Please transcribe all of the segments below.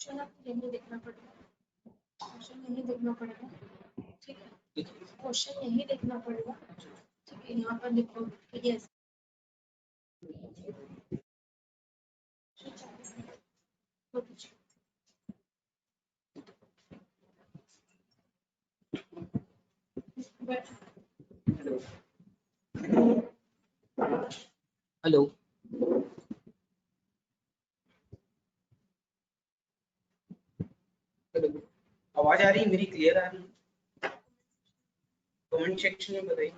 Question आपको यही देखना पड़ेगा, क्वेश्चन यही देखना पड़ेगा, ठीक है, क्वेश्चन यही देखना पड़ेगा, ठीक है। यहाँ पर लिखो यस, हेलो, हेलो, आवाज आ रही है मेरी? क्लियर आ रही है? कमेंट सेक्शन में बताइए।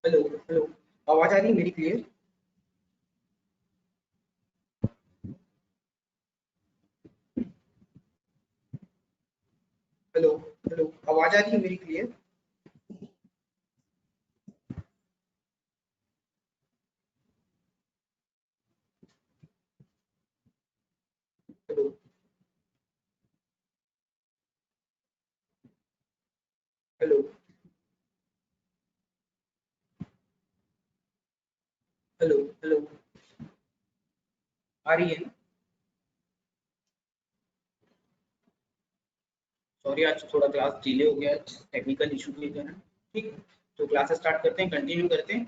हेलो, हेलो, आवाज आ रही है मेरी? क्लियर? हेलो, हेलो, आवाज आ रही है मेरी? Clear? Hello, hello, hello, hello, आ रही है ना? सॉरी, आज थोड़ा क्लास डिले हो गया, टेक्निकल इशू की वजह से। ठीक है, तो क्लास स्टार्ट करते हैं, कंटिन्यू करते हैं।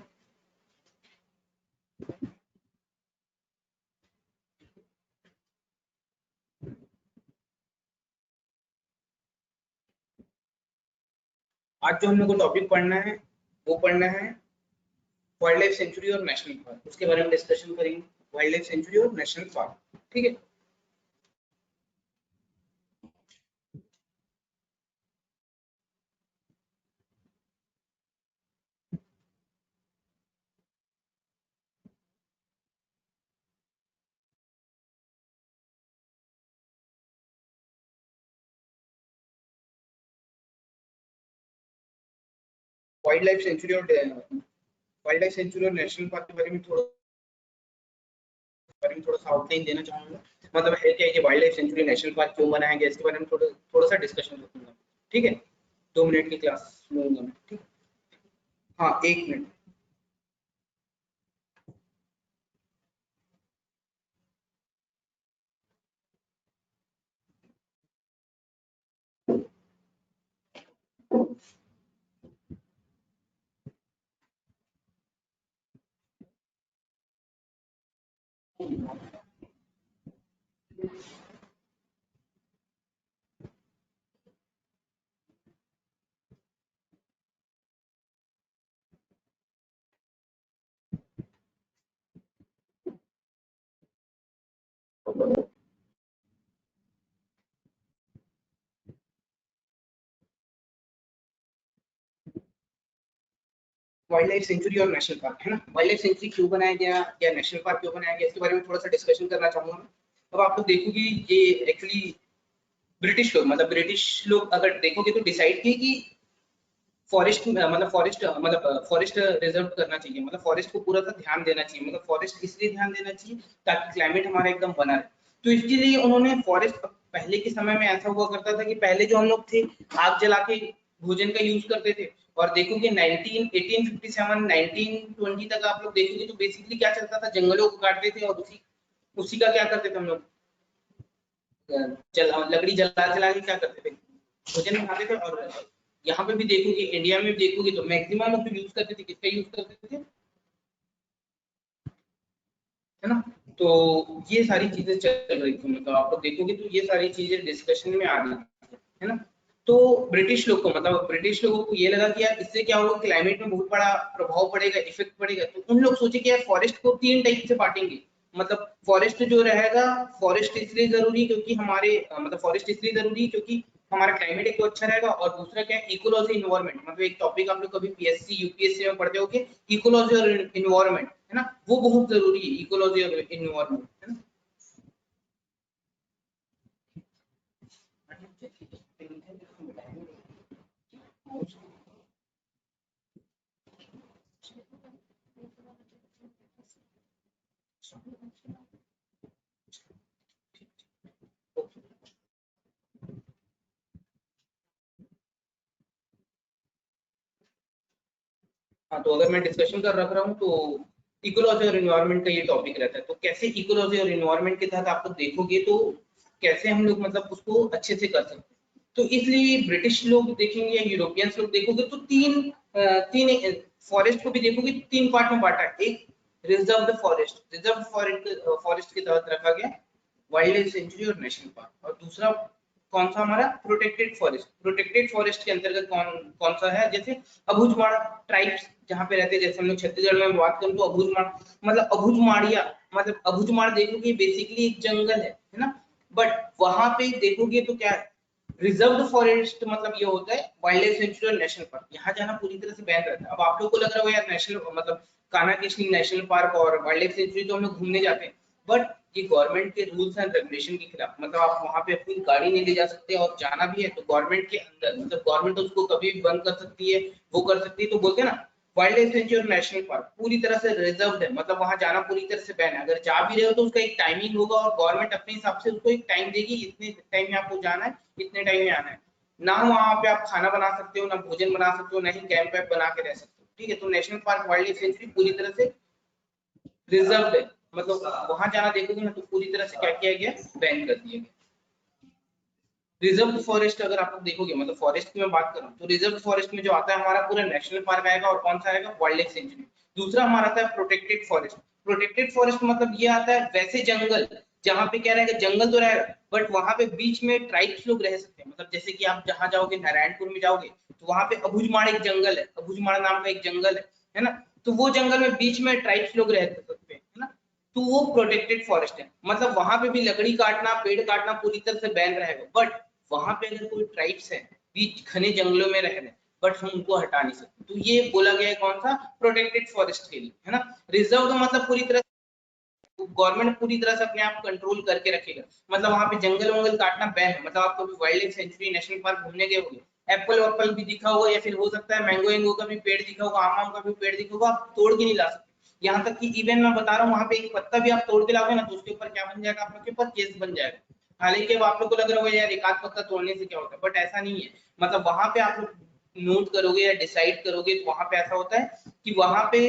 आज जो हम लोग को टॉपिक पढ़ना है वो पढ़ना है वाइल्ड लाइफ सेंचुरी और नेशनल पार्क, उसके बारे में डिस्कशन करेंगे। वाइल्ड लाइफ सेंचुरी और नेशनल पार्क, ठीक है। वाइल्ड लाइफ सेंचुरी और नेशनल पार्क के बारे में थोड़ा सा आउटलाइन देना चाहूंगा। मतलब है क्या, ये wild life sanctuary national park क्यों बनाया गया, इसके बारे में थोड़ा सा डिस्कशन रखूंगा। ठीक है, 2 मिनट की क्लास लूंगा मैं। ठीक, हाँ, 1 मिनट। वाइल्ड लाइफ सेंचुरी और नेशनल पार्क है ना, वाइल्ड लाइफ सेंचुरी क्यों बनाया गया या नेशनल पार्क क्यों बनाया गया, इसके बारे में थोड़ा सा डिस्कशन करना चाहूंगा। अब आप लोग देखोगे, ये एक्चुअली ब्रिटिश लोग अगर देखोगे तो डिसाइड किए कि फॉरेस्ट रिजर्व करना चाहिए, मतलब फॉरेस्ट को पूरा सा ध्यान देना चाहिए, मतलब फॉरेस्ट इसलिए ध्यान देना चाहिए ताकि क्लाइमेट हमारा एकदम बना रहे। तो इसके लिए उन्होंने फॉरेस्ट, पहले के समय में ऐसा हुआ करता था कि पहले जो हम लोग थे आग जला के भोजन का यूज करते थे। और देखोगे 1857 1920 तक आप लोग देखोगे तो बेसिकली क्या चलता था, जंगलों को काटते थे और उसी उसी का क्या करते थे हम लोग, लकड़ी जला जला के क्या करते थे, भोजन बनाते थे। और यहाँ पे भी देखोगे, इंडिया में भी देखोगे तो मैक्सिमम लोग यूज करते थे, किसका यूज करते थे, है ना। तो ये सारी चीजें चल रही थी, मतलब आप लोग देखोगे तो ये सारी चीजें डिस्कशन में आ रही थी, है ना। तो ब्रिटिश लोगों को ये लगा कि यार इससे क्या होगा, क्लाइमेट में बहुत बड़ा प्रभाव पड़ेगा, इफेक्ट पड़ेगा। तो उन लोग सोचे कि यार फॉरेस्ट को 3 टाइप से बांटेंगे। मतलब फॉरेस्ट जो रहेगा, फॉरेस्ट इसलिए जरूरी क्योंकि फॉरेस्ट इसलिए जरूरी क्योंकि हमारा क्लाइमेट एक तो अच्छा रहेगा, और दूसरा क्या है, इकोलॉजी इन्वायरमेंट, मतलब एक टॉपिक आप लोग कभी पीएससी यूपीएससी में पढ़ते होगे, इकोलॉजी और इन्वायरमेंट, है ना, वो बहुत जरूरी है, इकोलॉजी और इन्वायरमेंट, है ना। तो अगर मैं डिस्कशन कर रख रहा हूँ तो इकोलॉजी और इन्वायरमेंट का ये टॉपिक रहता है। तो कैसे इकोलॉजी और इन्वायरमेंट के तहत आप लोग देखोगे तो कैसे हम लोग मतलब उसको अच्छे से कर सकते हैं। तो इसलिए ब्रिटिश लोग देखेंगे या यूरोपियंस लोग देखोगे तो तीन फॉरेस्ट को भी देखोगे, तीन पार्ट में बांटा है। एक रिजर्व्ड फॉरेस्ट के तहत रखा गया वाइल्ड लाइफ सेंचुरी और नेशनल पार्क, और दूसरा कौन सा हमारा प्रोटेक्टेड फॉरेस्ट। प्रोटेक्टेड फॉरेस्ट के अंतर्गत कौन सा है, जैसे अबुझमाड़ ट्राइब्स जहाँ पे रहते हैं, जैसे हम लोग छत्तीसगढ़ में बात करें तो अबुझमाड़ मतलब अबुझमाड़िया मतलब अबुझमाड़ देखोगे बेसिकली एक जंगल है ना, बट वहां पे देखोगे तो क्या है, रिजर्व्ड फॉरेस्ट मतलब ये होता है वाइल्ड लाइफ सेंचुरी और नेशनल पार्क, यहाँ जाना पूरी तरह से बैन रहता है। अब आप लोग को लग रहा हो यार नेशनल मतलब कान्हा किशनी नेशनल पार्क और वाइल्ड लाइफ सेंचुरी तो हम लोग घूमने जाते हैं, बट ये गवर्नमेंट के रूल्स एंड रेगुलेशन के खिलाफ, मतलब आप वहां पे अपनी गाड़ी नहीं ले जा सकते, और जाना भी है तो गवर्नमेंट के अंदर, मतलब गवर्नमेंट उसको कभी भी बंद कर सकती है, वो कर सकती है। तो बोलते हैं ना वाइल्ड लाइफ सेंचुरी और नेशनल पार्क पूरी तरह से रिजर्व्ड है, मतलब वहां जाना पूरी तरह से बैन है। अगर जा भी रहे हो तो उसका एक टाइमिंग होगा और गवर्नमेंट अपने हिसाब से उसको एक टाइम देगी, इतने टाइम में आपको जाना है, इतने टाइम में आना है। ना वहां पे आप खाना बना सकते हो, ना भोजन बना सकते हो, ना ही कैंप वैम्प बना के रह सकते हो, ठीक है। तो national park wild life sanctuary पूरी तरह से रिजर्व्ड है, मतलब वहां जाना देखोगे ना तो पूरी तरह से क्या किया गया, बैन कर दिया गया। रिजर्व फॉरेस्ट अगर आप लोग देखोगे, मतलब फॉरेस्ट की मैं बात करूं तो रिजर्व फॉरेस्ट में जो आता है हमारा पूरा नेशनल पार्क आएगा, और कौन सा आएगा, वाइल्ड लाइफ सेंचुरी। दूसरा हमारा आता है प्रोटेक्टेड फॉरेस्ट। प्रोटेक्टेड फॉरेस्ट मतलब ये आता है वैसे जंगल जहां पे क्या रहेगा, जंगल तो रहेगा बट वहां पे बीच में ट्राइब्स लोग रह सकते हैं। मतलब जैसे कि आप जहां जाओगे, नारायणपुर में जाओगे तो वहां पे अबुझमाड़ एक जंगल है, अबुझमाड़ नाम का एक जंगल है ना, तो वो जंगल में बीच में ट्राइब्स लोग रह सकते हैं, है ना, तो वो प्रोटेक्टेड फॉरेस्ट है। मतलब वहां पे भी लकड़ी काटना, पेड़ काटना पूरी तरह से बैन रहेगा, बट वहां पे अगर कोई ट्राइब्स है बीच घने जंगलों में रह रहे हैं, बट हम उनको हटा नहीं सकते, तो ये बोला गया है कौन सा, प्रोटेक्टेड फॉरेस्ट के लिए, है ना। रिजर्व का मतलब पूरी तरह गवर्नमेंट पूरी तरह से अपने आप कंट्रोल करके रखेगा, मतलब वहां पे जंगल वंगल काटना बैन है। मतलब आप कभी wild life sanctuary national park घूमने गए होंगे, एप्पल वप्पल भी दिखा होगा, या फिर हो सकता है मैंगो एंगो का भी पेड़ दिखा होगा, आम का भी पेड़ दिखा होगा, आप तोड़ के नहीं ला सकते। यहाँ तक कि इवन मैं बता रहा हूँ वहां पे एक पत्ता भी आप तोड़ के लाओगे ना तो उसके ऊपर क्या बन जाएगा, आप लोग के ऊपर केस बन जाएगा। हालांकि अब आप लोग को लग रहा होगा यार एक आध पत्ता तोड़ने से क्या होता है, बट ऐसा नहीं है। मतलब वहां पे आप लोग नोट करोगे या डिसाइड करोगे तो वहां पे ऐसा होता है कि वहां पे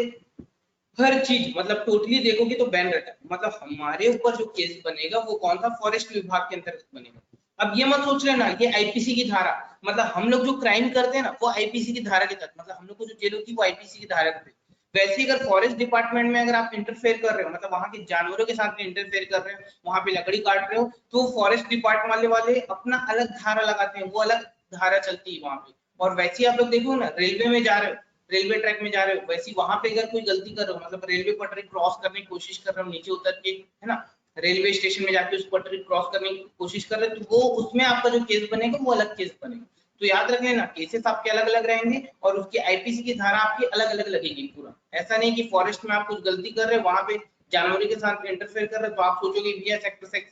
हर चीज मतलब टोटली देखोगे तो बैन रहता है। मतलब हमारे ऊपर जो केस बनेगा वो कौन सा, फॉरेस्ट विभाग के अंतर्गत बनेगा। अब ये मत सोच लेना ये आईपीसी की धारा, मतलब हम लोग जो क्राइम करते हैं ना वो आईपीसी की धारा के तहत, मतलब हम लोग को जो जेल होती है वो आईपीसी की धारा के तहत। वैसे ही अगर फॉरेस्ट डिपार्टमेंट में अगर आप इंटरफेयर कर रहे हो, मतलब वहां के जानवरों के साथ में इंटरफेयर कर रहे हो, वहां पे लकड़ी काट रहे हो, तो फॉरेस्ट डिपार्टमेंट वाले अपना अलग धारा लगाते हैं, वो अलग धारा चलती है वहां पे। और वैसे ही आप लोग देखो ना रेलवे में जा रहे हो, रेलवे ट्रैक में जा रहे हो, वैसे वहां पे अगर कोई गलती कर रहे हो, मतलब रेलवे पटरी क्रॉस करने की कोशिश कर रहे हो नीचे उतर के, है ना, रेलवे स्टेशन में जाके उस पटरी क्रॉस करने की कोशिश कर रहे हो, तो वो उसमें आपका जो केस बनेगा वो अलग केस बनेगा। तो याद रख लेना केसेस आपके अलग अलग रहेंगे और उसकी आईपीसी की धारा आपकी अलग अलग लगेगी पूरा। ऐसा नहीं कि फॉरेस्ट में आप कुछ गलती कर रहे हो, वहां पे जानवरों के साथ इंटरफेयर कर रहे हो तो आप सोचोगे भैया सेक्टर 6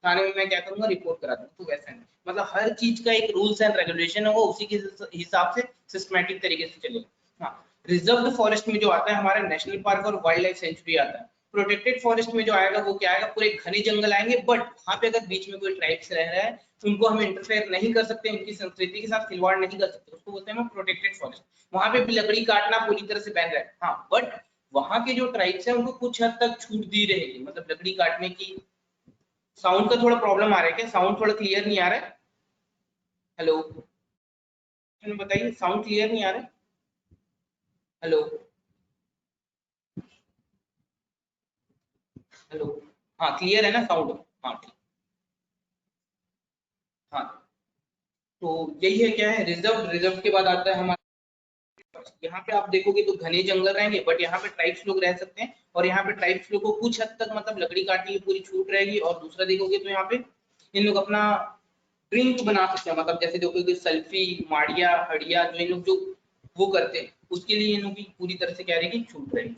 थाने में मैं क्या करूंगा, रिपोर्ट करा दूंगा, तो वैसा नहीं। मतलब हर चीज का एक रूल्स एंड रेगुलेशन है, वो उसी के हिसाब से सिस्टमैटिक तरीके से चलेगा। हाँ, रिजर्व्ड फॉरेस्ट में जो आता है हमारा नेशनल पार्क और वाइल्ड लाइफ सेंचुरी आता है। प्रोटेक्टेड फॉरेस्ट में जो आएगा वो क्या आएगा, पूरे घने जंगल आएंगे, बट वहां पे अगर बीच में कोई ट्राइब्स रह रहा है तो उनको हम इंटरफेयर नहीं कर सकते, उनकी संस्कृति के साथ खिलवाड़ नहीं कर सकते, उसको बोलते हैं प्रोटेक्टेड फॉरेस्ट। वहां पे भी लकड़ी काटना पूरी तरह से बैन रहेगा, हाँ, बट वहां के जो ट्राइब्स है उनको कुछ हद तक छूट दी रहेगी, मतलब लकड़ी काटने की। साउंड का थोड़ा प्रॉब्लम आ रहा है क्या, साउंड थोड़ा क्लियर नहीं आ रहा है, हेलो बताइए, साउंड क्लियर नहीं आ रहा है, हेलो हेलो, हाँ क्लियर है ना साउंड, हाँ ठीक, हाँ। तो यही है, क्या है, रिजर्व, रिजर्व के बाद आता है हमारा, यहाँ पे आप देखोगे तो घने जंगल रहेंगे बट यहाँ पे ट्राइब्स लोग रह सकते हैं, और यहाँ पे ट्राइब्स लोग को कुछ हद तक मतलब लकड़ी काटने की पूरी छूट रहेगी। और दूसरा देखोगे तो यहाँ पे इन लोग अपना ड्रिंक बना सकते हैं, मतलब जैसे देखोगे सल्फी, माड़िया, हड़िया जो इन लोग जो वो करते हैं उसके लिए इन लोग की पूरी तरह से क्या रहेगी, छूट रहेगी।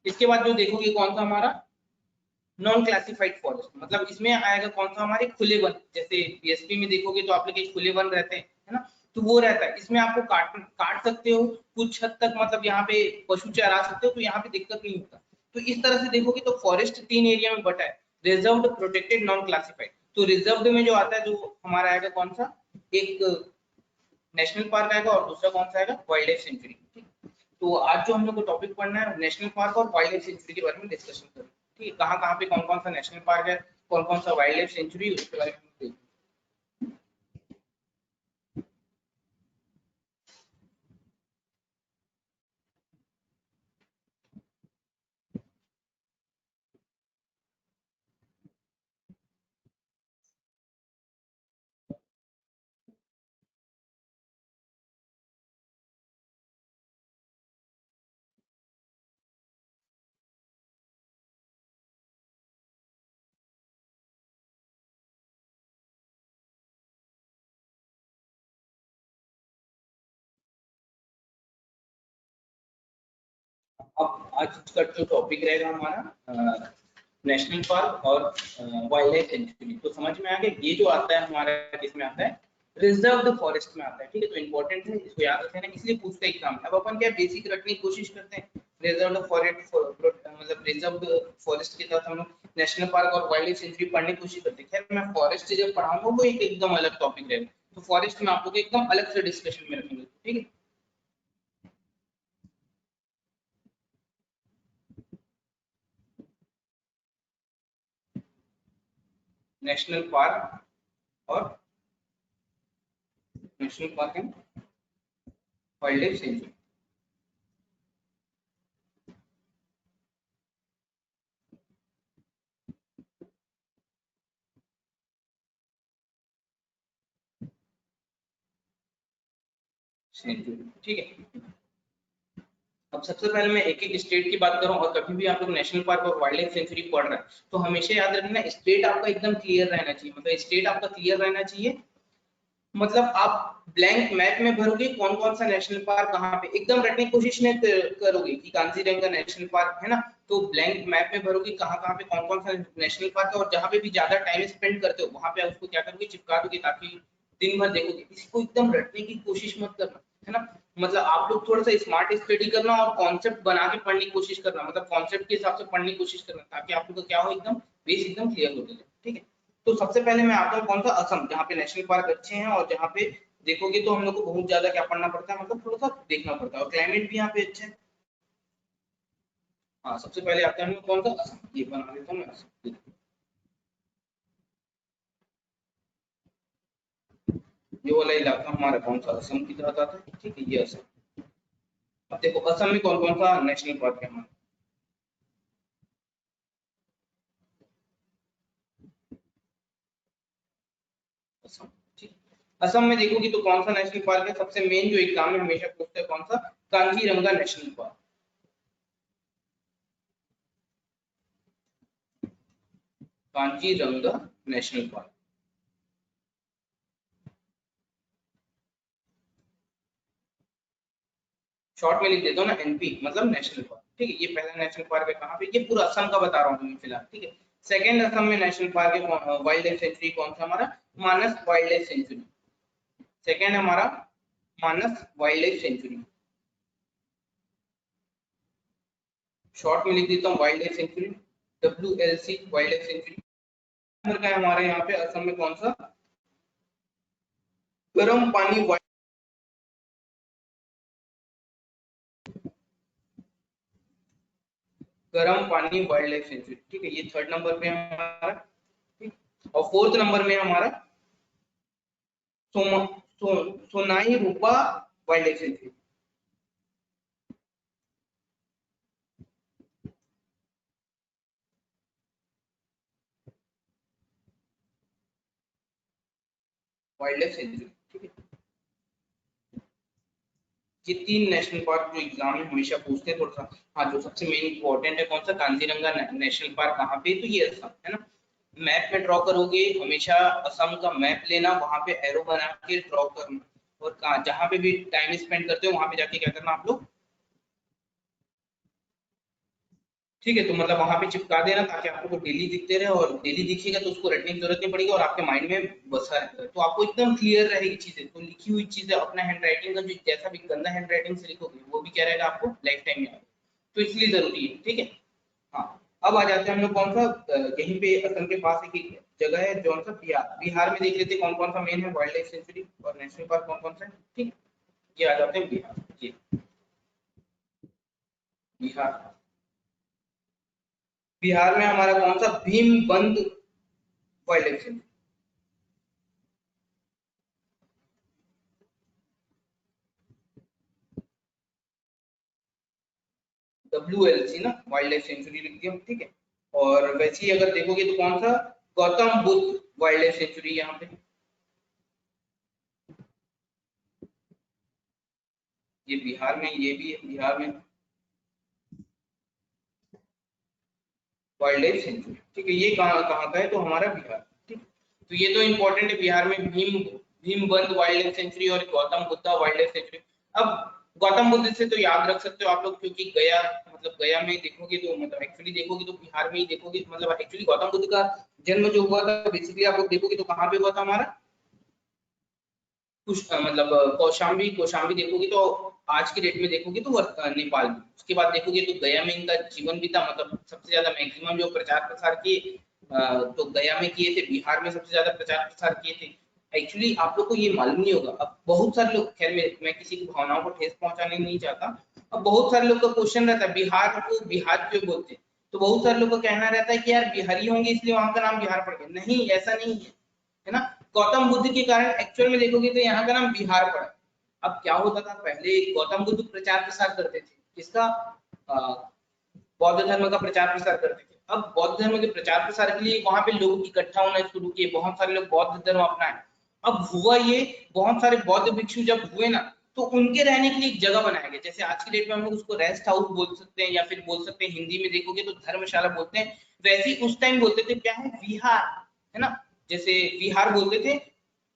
इसके बाद जो देखोगे कौन सा हमारा नॉन क्लासिफाइड फॉरेस्ट, मतलब इसमें आएगा कौन सा, हमारे खुले वन, जैसे बीएसपी में देखोगे तो आप लोग के खुले वन रहते हैं, है ना, तो वो रहता है, इसमें आपको काट सकते हो कुछ हद तक, मतलब यहाँ पे पशु चरा सकते हो, तो यहाँ पे दिक्कत नहीं होता। तो इस तरह से देखोगे तो फॉरेस्ट तीन एरिया में बटा है, रिजर्व्ड, प्रोटेक्टेड, नॉन क्लासिफाइड। तो रिजर्व्ड में जो आता है जो हमारा आएगा कौन सा, एक नेशनल पार्क आएगा और दूसरा कौन सा आएगा, वाइल्ड लाइफ सेंचुरी। तो आज जो हम लोग को टॉपिक पढ़ना है नेशनल पार्क और वाइल्ड लाइफ सेंचुरी के बारे में डिस्कशन करें। ठीक है, कहाँ पे कौन कौन सा नेशनल पार्क है, कौन कौन सा वाइल्ड लाइफ सेंचुरी, उसके बारे में देखें। अब आज का जो टॉपिक रहेगा हमारा नेशनल पार्क और वाइल्ड लाइफ सेंचुरी। तो समझ में आ गया, ये जो आता है हमारा किसमें आता है, रिजर्व्ड फॉरेस्ट में आता है। ठीक है, तो इंपॉर्टेंट है, इसको याद रखना, इसलिए पूछता है एग्जाम। अब अपन क्या बेसिक रखने की कोशिश करते हैं, रिजर्व्ड फॉरेस्ट मतलब रिजर्व्ड फॉरेस्ट के साथ हम लोग नेशनल पार्क और वाइल्ड लाइफ सेंचुरी पढ़ने की कोशिश करते हैं। खैर मैं फॉरेस्ट जब पढ़ाऊंगा वो एक एकदम अलग टॉपिक रहेगा, तो फॉरेस्ट में आप लोग एकदम अलग से डिस्कशन में रखेंगे। ठीक है, नेशनल पार्क और national park and wild life sanctuary. Sanctuary ठीक है। अब सबसे पहले मैं एक एक स्टेट की बात करूं, और कभी भी आप लोग नेशनल पार्क और वाइल्ड लाइफ सेंचुरी पढ़ रहे हैं तो हमेशा याद रखना स्टेट आपका एकदम क्लियर रहना चाहिए। मतलब स्टेट आपका क्लियर रहना चाहिए, मतलब आप ब्लैंक मैप में भरोगे कौन कौन सा नेशनल पार्क कहाँ पे, एकदम रटने की कोशिश नहीं करोगे कि कांजीरंगा नेशनल पार्क है ना, तो ब्लैंक मैप में भरोगे कहाँ कहाँ पे कौन कौन सा नेशनल पार्क है, और जहाँ पे भी ज्यादा टाइम स्पेंड करते हो वहां पे उसको क्या करोगे, चिपका दोगे, ताकि दिन भर देखोगे। इसको एकदम रटने की कोशिश मत करना, है ना। मतलब आप लोग थोड़ा सा स्मार्ट स्टडी करना और कॉन्सेप्ट बना के पढ़ने की कोशिश करना, मतलब कॉन्सेप्ट के हिसाब से पढ़ने की कोशिश करना, ताकि आप लोग का क्या हो, एकदम बेस एकदम क्लियर हो जाए। ठीक है, तो सबसे पहले मैं आता हूँ कौन सा, असम, जहाँ पे नेशनल पार्क अच्छे हैं और जहाँ पे देखोगे तो हम लोग को बहुत ज्यादा क्या पढ़ना पड़ता है, मतलब थोड़ा सा देखना पड़ता है, और क्लाइमेट भी यहाँ पे अच्छा है। हाँ, सबसे पहले आते हैं हम लोग कौन सा, असम। ये बना देता हूँ मैं असम। ये वाला इलाका हमारा कौन सा, असम की तरफ आता है। ठीक है, ये असम। अब देखो असम में कौन कौन सा नेशनल पार्क है हमारा। असम, ठीक। असम में देखोगे तो कौन सा नेशनल पार्क है, सबसे मेन जो एग्जाम में हमेशा पूछते हैं कौन सा, Kaziranga national park. Kaziranga national park, short में लिख देता हूँ ना, एनपी मतलब नेशनल पार्क। ठीक है, ये पहला नेशनल पार्क है कहाँ पे, ये पूरा असम का बता रहा हूँ मैं फिलहाल। ठीक है, सेकंड असम में नेशनल पार्क है वाइल्ड लाइफ सेंचुरी कौन सा हमारा, मानस वाइल्ड लाइफ सेंचुरी। सेकंड हमारा मानस वाइल्ड लाइफ सेंचुरी, शॉर्ट में लिख देता हूँ wild life sanctuary, WLC wild life sanctuary. Number का है हमारे यहाँ पे असम में कौन सा, गर्म पानी गर्म पानी वाइल्ड लाइफ सेंचुरी। ठीक है, ये थर्ड नंबर पे है हमारा। ठीक, और फोर्थ नंबर में हमारा Soma Sonai Rupa wild life sanctuary. Wild life sanctuary, ठीक है। ये तीन नेशनल पार्क जो एग्जाम में हमेशा पूछते हैं थोड़ा सा। हाँ, जो सबसे मेन इंपॉर्टेंट है कौन सा, कांजीरंगा नेशनल पार्क कहाँ पे, तो ये असम है ना। मैप में ड्रॉ करोगे हमेशा, असम का मैप लेना, वहां पे एरो बना के ड्रॉ करना, और जहां पे भी टाइम स्पेंड करते हो वहां पे जाके क्या करना आप लोग। ठीक है, तो मतलब वहां पे चिपका देना, ताकि आपको डेली दिखते रहे, और डेली दिखेगा तो उसको रटने की जरूरत नहीं पड़ेगी, और आपके माइंड में बसा रहेगा, तो आपको एकदम क्लियर रहेगी चीजें। तो लिखी हुई चीजें अपना हैंड राइटिंग का जो जैसा भी गंदा हैंड राइटिंग से लिखोगे वो भी क्या रहेगा, आपको लाइफ टाइम में आएगा। तो इसलिए जरूरी है। ठीक है, हाँ। अब आ जाते हैं हम लोग कौन सा, यहीं पे असम के पास एक जगह है जौन सा, बिहार। बिहार में देख लेते हैं कौन कौन सा मेन है वाइल्ड लाइफ सेंचुरी और नेशनल पार्क कौन कौन सा है। ठीक, ये आ जाते हैं बिहार। जी, बिहार। बिहार में हमारा कौन सा Bhimbandh wild life sanctuary. WLC ना, वाइल्ड लाइफ सेंचुरी लिख दिया, ठीक है। और वैसे ही अगर देखोगे तो कौन सा, Gautam Buddha wild life sanctuary यहाँ पे, ये बिहार में, ये भी है बिहार में वाइल्ड लाइफ सेंचुरी, ठीक है। ये कहाँ कहाँ का है, तो हमारा बिहार, ठीक। तो ये तो इंपॉर्टेंट है, बिहार में भीमबंध वाइल्ड लाइफ सेंचुरी और Gautam Buddha wild life sanctuary. अब गौतम बुद्ध से तो याद रख सकते हो आप लोग, क्योंकि गया, मतलब गया में देखोगे तो, मतलब एक्चुअली देखोगे तो बिहार में ही देखोगे, मतलब एक्चुअली गौतम बुद्ध का जन्म जो हुआ था बेसिकली आप लोग देखोगे तो कहाँ पे हुआ था हमारा, कुछ मतलब कौशाम्बी, कौशाम्बी देखोगे तो आज की डेट में देखोगे तो नेपाल में। उसके बाद देखोगे तो गया में इनका जीवन बीता, मतलब सबसे ज्यादा मैक्सिमम जो प्रचार प्रसार किए तो गया में किए थे, बिहार में सबसे ज्यादा प्रचार प्रसार किए थे। एक्चुअली आप लोग को ये मालूम नहीं होगा, अब बहुत सारे लोग, खैर मैं किसी की भावनाओं को ठेस पहुंचाने नहीं चाहता। अब बहुत सारे लोग का क्वेश्चन रहता है बिहार को बिहार क्यों बोलते हैं, तो बहुत सारे लोग का कहना रहता है कि यार बिहारी होंगे इसलिए वहां का नाम बिहार पड़ गया। नहीं, ऐसा नहीं है ना। गौतम बुद्ध के कारण एक्चुअल में देखोगे तो यहाँ का नाम बिहार पड़ा। अब क्या होता था, पहले गौतम बुद्ध प्रचार प्रसार करते थे किसका, बौद्ध धर्म का प्रचार प्रसार करते थे। अब बौद्ध धर्म के प्रचार प्रसार के लिए वहां पे लोग इकट्ठा होना शुरू किए, बहुत सारे लोग बौद्ध धर्म अपनाए। अब हुआ ये, बहुत सारे बौद्ध भिक्षु जब हुए ना, तो उनके रहने के लिए एक जगह बनाया गया, जैसे आज की डेट में हम लोग उसको रेस्ट हाउस बोल सकते हैं, या फिर बोल सकते हैं हिंदी में देखोगे तो धर्मशाला बोलते हैं। वैसे ही उस टाइम बोलते थे क्या है, विहार, है ना। जैसे विहार बोलते थे,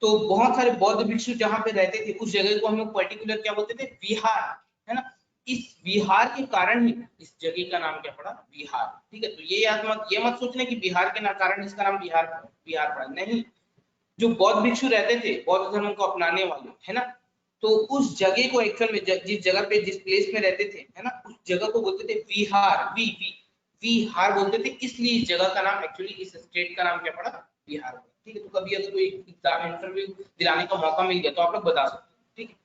तो बहुत सारे बौद्ध भिक्षु जहां पे रहते थे उस जगह को हम लोग पर्टिकुलर क्या बोलते थे, विहार, है ना। इस विहार के कारण ही इस जगह का नाम क्या पड़ा, बिहार, ठीक है। तो ये याद मत, ये मत सोचना कि बिहार के ना कारण इसका नाम बिहार बिहार पड़ा, नहीं। जो बौद्ध भिक्षु रहते थे, बौद्ध धर्म को अपनाने वाले, है ना, तो उस जगह को एक्चुअल में जिस जगह पे, जिस प्लेस में रहते थे, है ना, उस जगह को बोलते थे विहार, विहार बोलते थे, इसलिए इस जगह का नाम, एक्चुअली इस स्टेट का नाम क्या पड़ा, बिहार, ठीक है। तो कभी अगर कोई एग्जाम इंटरव्यू दिलाने का मौका मिल गया तो आप लोग बता सकते हैं, ठीक है।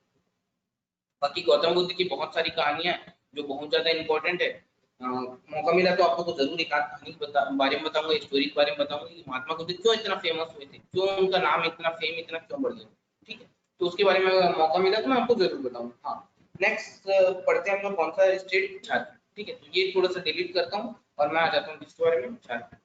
बाकी गौतम बुद्ध की बहुत सारी कहानियां हैं जो बहुत ज्यादा इंपॉर्टेंट है। मौका मिला तो आपको तो जरूर एक आध कहानी बारे में बताऊंगा, स्टोरी के बारे में बताऊंगा कि महात्मा बुद्ध क्यों इतना फेमस हुए थे, क्यों उनका नाम इतना, फेम इतना क्यों बढ़ गया, ठीक है। तो उसके बारे में अगर मौका मिला तो मैं आपको जरूर बताऊंगा। हाँ, नेक्स्ट पढ़ते हैं हम लोग कौन सा स्टेट, झारखंड, ठीक है। तो ये थोड़ा सा डिलीट करता हूँ और मैं आ जाता हूँ किसके बारे में, झारखंड।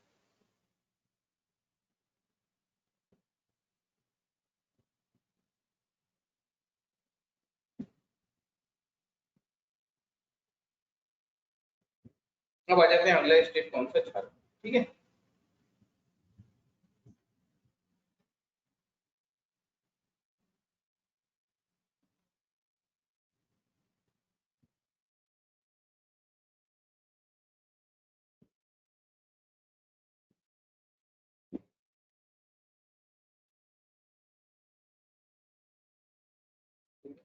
अब आ जाते हैं अगला स्टेट कौन सा, झारखंड, ठीक है।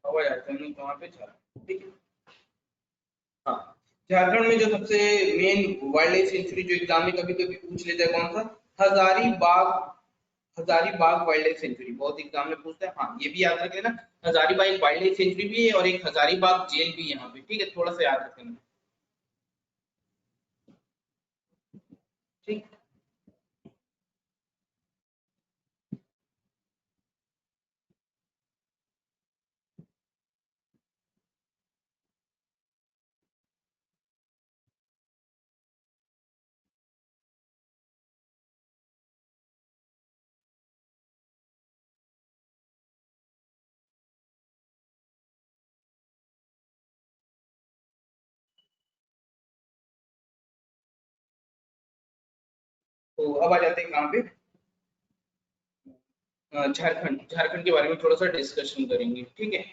अब आ जाते हैं कहाँ पे, झारखंड, ठीक है। हाँ, झारखंड में जो सबसे मेन वाइल्ड लाइफ सेंचुरी जो एग्जाम में कभी कभी पूछ लेता है कौन सा, Hazaribagh, Hazaribagh wild life sanctuary, बहुत एग्जाम में पूछता है। हाँ, ये भी याद रख लेना, हजारीबाग वाइल्ड लाइफ सेंचुरी भी है और एक हजारीबाग जेल भी है यहाँ पे, ठीक है, थोड़ा सा याद रख लेना, ठीक। तो अब आ जाते हैं कहाँ पे, झारखंड, झारखंड के बारे में थोड़ा सा डिस्कशन करेंगे, ठीक है।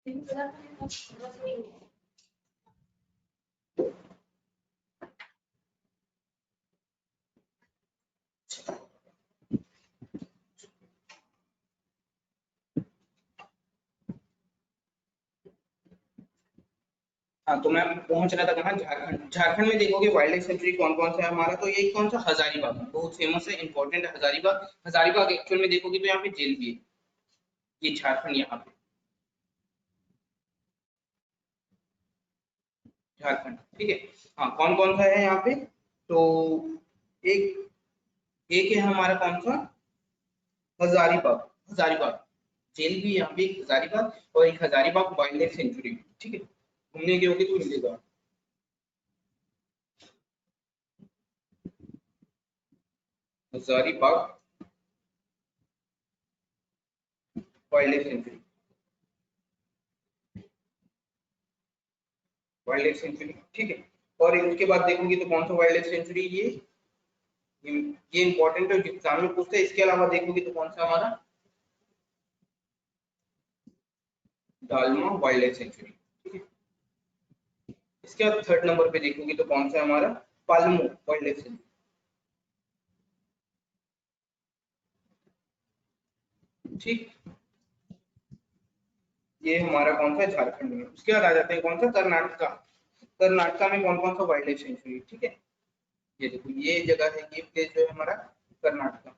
हाँ, तो मैं पहुंच रहा था कहाँ, झारखंड। झारखंड में देखोगे वाइल्ड लाइफ सेंचुरी कौन कौन सा है हमारा, तो ये कौन सा, हजारीबाग, बहुत फेमस है, इंपॉर्टेंट है हजारीबाग। हजारीबाग एक्चुअल में देखोगे तो यहाँ पे जेल भी है, ये झारखंड, यहाँ पे झारखंड, ठीक है। हाँ, कौन कौन सा है यहाँ पे, तो एक एक है हमारा कौन सा, हजारीबाग। हजारीबाग जेल भी यहाँ पे, एक हजारीबाग, और एक हजारीबाग वाइल्ड लाइफ सेंचुरी, ठीक है। घूमने गए होगे तो मिलेगा। Hazaribagh wild life sanctuary, wild life sanctuary, ठीक है। और उसके बाद देखोगे तो कौन सा वाइल्ड लाइफ सेंचुरी, ये इंपॉर्टेंट है, एग्जाम में पूछते हैं। इसके अलावा देखोगे तो कौन सा हमारा, दालमा वाइल्ड लाइफ सेंचुरी, ठीक है। इसके बाद थर्ड नंबर पे देखोगे तो कौन सा है हमारा, पालमू वाइल्ड लाइफ सेंचुरी, ठीक। ये हमारा कौन सा, झारखंड में। उसके बाद आ जाते हैं कौन सा, कर्नाटका। कर्नाटका में कौन कौन सा वाइल्ड लाइफ सेंचुरी, ठीक है। ये देखो, ये जगह है, ये प्लेस जो है हमारा कर्नाटका।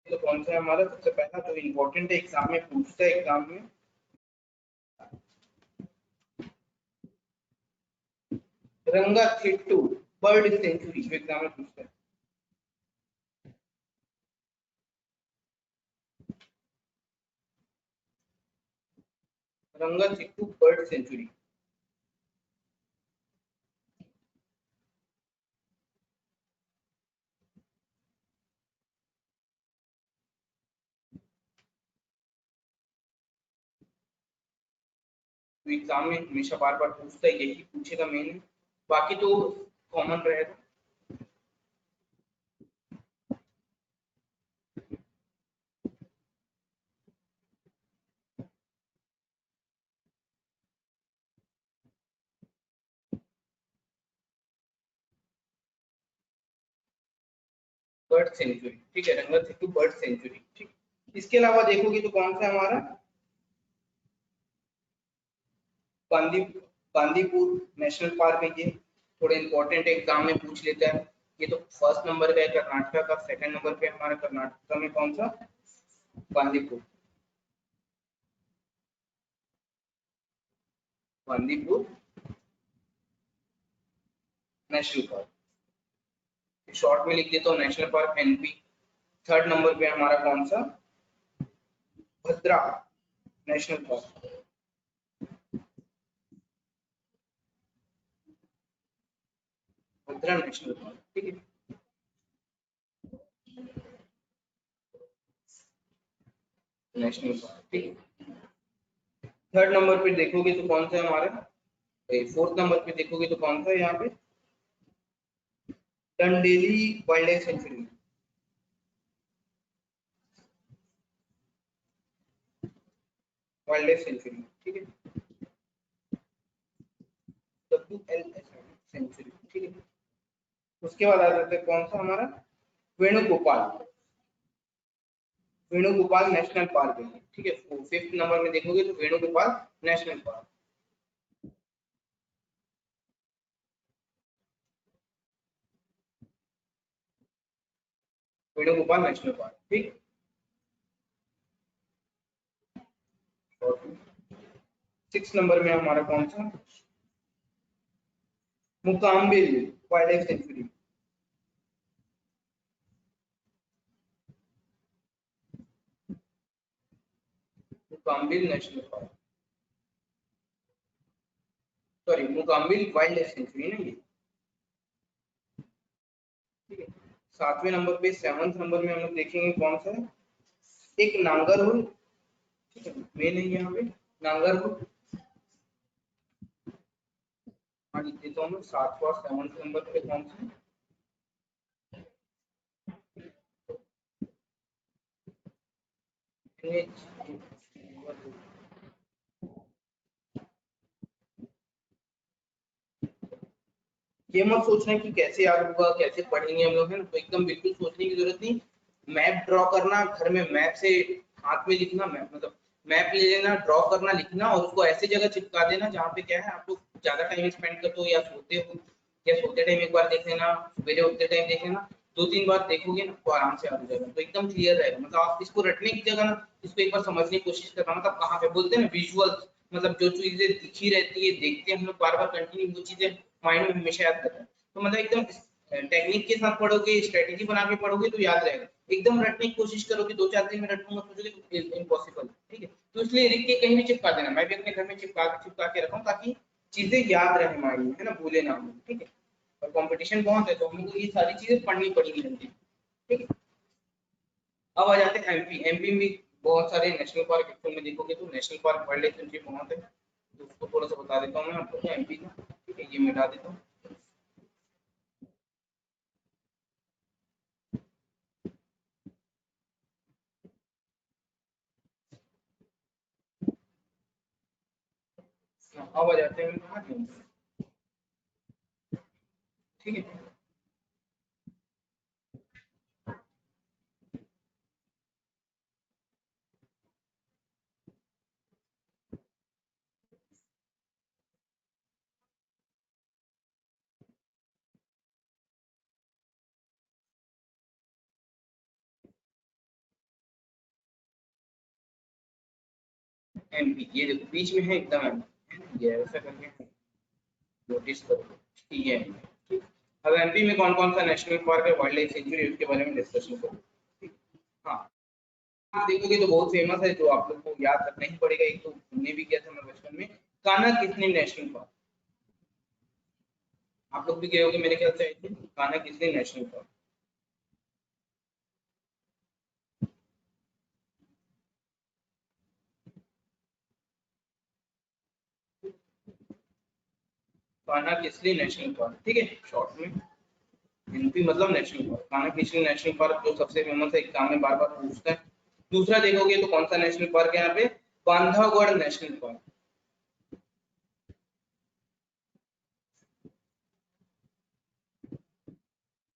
तो कौन सा है हमारा, सबसे पहला जो इम्पोर्टेंट है, एग्जाम में पूछता है, एग्जाम में रंगाथिट्टू बर्ड सेंचुरी, जो एग्जाम में पूछता है। रंगाथिट्टू बर्ड सेंचुरी, तो एग्जाम में हमेशा बार बार पूछता है, यही पूछेगा मेन, बाकी तो कॉमन रहेगा। बर्ड सेंचुरी, ठीक है, रंगाथिट्टू बर्ड सेंचुरी, ठीक। इसके अलावा देखोगे तो कौन सा है हमारा, बांदी बांदीपुर नेशनल पार्क है, ये थोड़े इंपॉर्टेंट एग्जाम में पूछ लेता है। ये तो फर्स्ट नंबर का है कर्नाटका का। सेकंड नंबर पे हमारा कर्नाटका में कौन सा, Bandipur, Bandipur national park, short में लिख देता हूँ, national park NP. Third number पे हमारा कौन सा, भद्रा नेशनल पार्क, भद्रा नेशनल पार्क, ठीक है, नेशनल पार्क, ठीक है। थर्ड नंबर पे देखोगे तो कौन सा है हमारा, फोर्थ नंबर पे देखोगे तो कौन सा है यहाँ पे, Dandeli wild life sanctuary, wild life sanctuary, ठीक है, WLS सेंचुरी, ठीक है। उसके बाद आ जाता है कौन सा हमारा, वेणुगोपाल, वेणुगोपाल नेशनल पार्क है, ठीक है। फिफ्थ नंबर में देखोगे तो Venugopal national park, Venugopal national park, ठीक। और सिक्स नंबर में हमारा कौन सा, Mukambil wild life sanctuary, Mukambil national park, sorry, Mukambil wild life sanctuary ना ये, ठीक है। सातवें नंबर पे, सेवंथ नंबर में हम लोग देखेंगे कौन सा है, एक नांगरहुल, ठीक है, मेन है यहाँ पे नांगरहुल, हाँ लिख देता हूँ मैं 7वां 7 नंबर पे कौन सा है? ये मत सोचना कि कैसे याद होगा कैसे पढ़ेंगे हम लोग, है ना? तो एकदम बिल्कुल सोचने की जरूरत नहीं। मैप ड्रॉ करना घर में, मैप से हाथ में लिखना, मैप मतलब मैप ले लेना, ड्रॉ करना, लिखना और उसको ऐसी जगह चिपका देना जहाँ पे क्या है आप लोग ज्यादा टाइम स्पेंड करते हो या सोते हो, या सोते टाइम एक बार देख लेना, सवेरे उठते टाइम देख लेना, 2-3 बार देखोगे ना तो आराम से याद हो जाएगा, तो एकदम क्लियर रहेगा। मतलब आप इसको रटने की जगह ना इसको एक बार समझने की कोशिश करना, मतलब कहाँ पे बोलते हैं ना विजुअल, मतलब जो चीजें दिखी रहती है देखते हैं हम लोग बार बार कंटिन्यू, वो चीजें माइंड में हमेशा याद रहता है। तो मतलब एकदम टेक्निक के साथ पढ़ोगे, स्ट्रेटेजी बना के पढ़ोगे तो याद रहेगा। एकदम रटने की कोशिश करोगे 2-4 दिन में रटूंगा सोचोगे तो इम्पॉसिबल, ठीक है? तो इसलिए लिख के कहीं भी चिपका देना, मैं भी अपने घर में चिपका के रखा हूँ ताकि चीजें याद रहे माइंड में, है ना, भूले ना हम, ठीक है? और कंपटीशन बहुत है तो हम लोग को ये सारी चीजें पढ़नी पड़ेगी जल्दी, ठीक है? अब आ जाते हैं एमपी। एमपी में बहुत सारे नेशनल पार्क एक्चुअल में देखोगे तो national park wild life sanctuary बहुत है, तो उसको थोड़ा सा बता देता हूँ मैं आपको एमपी का, ठीक है? ये मिटा देता हूँ। अब आ जाते हैं कहाँ थे? ठीक है, एमपी ये देखो बीच में है एकदम एमपी, ये ऐसा करके नोटिस करो, ठीक है? ठीक। अब एमपी में कौन कौन सा नेशनल पार्क है, वाइल्ड लाइफ सेंचुरी, उसके बारे में डिस्कशन करो, ठीक। हाँ, आप देखोगे तो बहुत फेमस है जो आप लोग को याद रखना ही पड़ेगा, एक तो हमने भी किया था मैं बचपन में, कान्हा किसली नेशनल पार्क। आप लोग भी गए होंगे मेरे ख्याल से, Kanha Kisli national park. Kanha Kisli national park, ठीक है, शॉर्ट में एनपी मतलब national park, Kanha Kisli national park जो सबसे फेमस है, एग्जाम में बार बार पूछता है। दूसरा देखोगे तो कौन सा नेशनल पार्क है यहाँ पे, Bandhavgarh national park.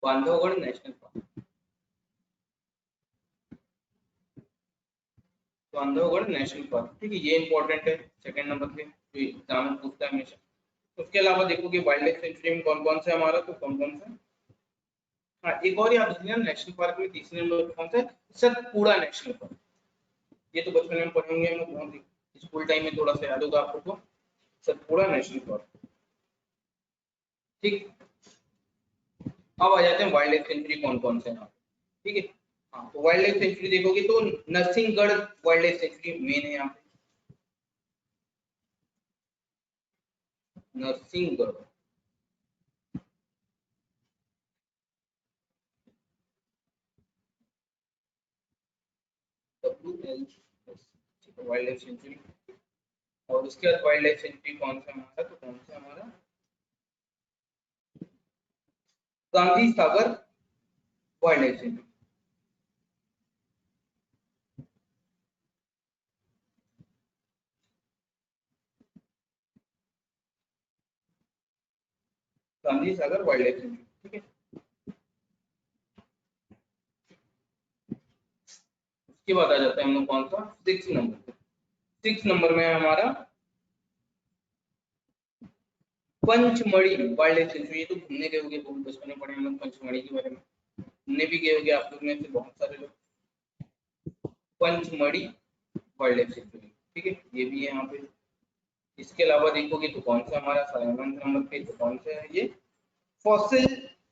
Bandhavgarh national park, Bandhavgarh national park, ठीक है, ये इंपॉर्टेंट है सेकंड नंबर पे, जो एग्जाम में पूछता है हमेशा। उसके अलावा देखोगे वाइल्ड लाइफ सेंचुरी में कौन कौन सा है हमारा, तो कौन कौन सा, हाँ एक और याद रखना नेशनल पार्क में तीसरे नंबर पे कौन सा है, सतपुड़ा नेशनल पार्क। ये तो बचपन में पढ़े होंगे हम लोग बहुत ही, स्कूल टाइम में थोड़ा सा याद होगा आप लोग को, सतपुड़ा नेशनल पार्क, ठीक। अब आ जाते हैं वाइल्ड लाइफ सेंचुरी कौन कौन से हैं, ठीक है? हाँ तो वाइल्ड लाइफ सेंचुरी देखोगे तो Narsinghgarh wild life sanctuary main है यहाँ पे, नरसिंहगढ़, वाइल्ड लाइफ सेंचुरी। और उसके बाद वाइल्ड लाइफ सेंचुरी कौन सा हमारा, तो कौन सा हमारा Gandhi Sagar wild life sanctuary, Gandhi Sagar wild life sanctuary, ठीक है। उसके बाद आ जाता है हम लोग कौन सा, 6 नंबर, 6 नंबर में है हमारा पंचमढ़ी वाइल्ड लाइफ सेंचुरी। ये तो घूमने गए होंगे, बहुत बचपन में पढ़े हम लोग पंचमढ़ी के बारे में, घूमने भी गए होंगे आप लोग में से बहुत सारे लोग। पंचमढ़ी वाइल्ड लाइफ सेंचुरी, ठीक है, ये भी है यहाँ पे। इसके अलावा देखोगे तो कौन सा हमारा 7 नंबर पे, तो कौन सा है ये, फॉसिल,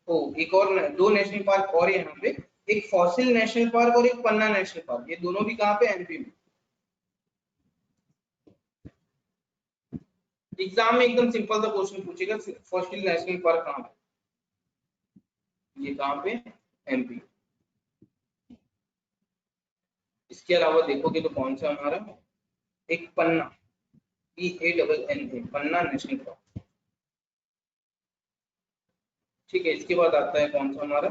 ओ एक और दो नेशनल पार्क और यहाँ पे, एक फॉसिल नेशनल पार्क और एक पन्ना नेशनल पार्क, ये दोनों भी कहाँ पे, एमपी में। एग्जाम में एकदम सिंपल सा क्वेश्चन पूछेगा, फॉसिल नेशनल पार्क कहाँ पे, ये कहाँ पे, एमपी। इसके अलावा देखोगे तो कौन सा हमारा, एक पन्ना, PANN, पन्ना नेशनल पार्क, ठीक है, इसके बाद आता है कौन सा हमारा,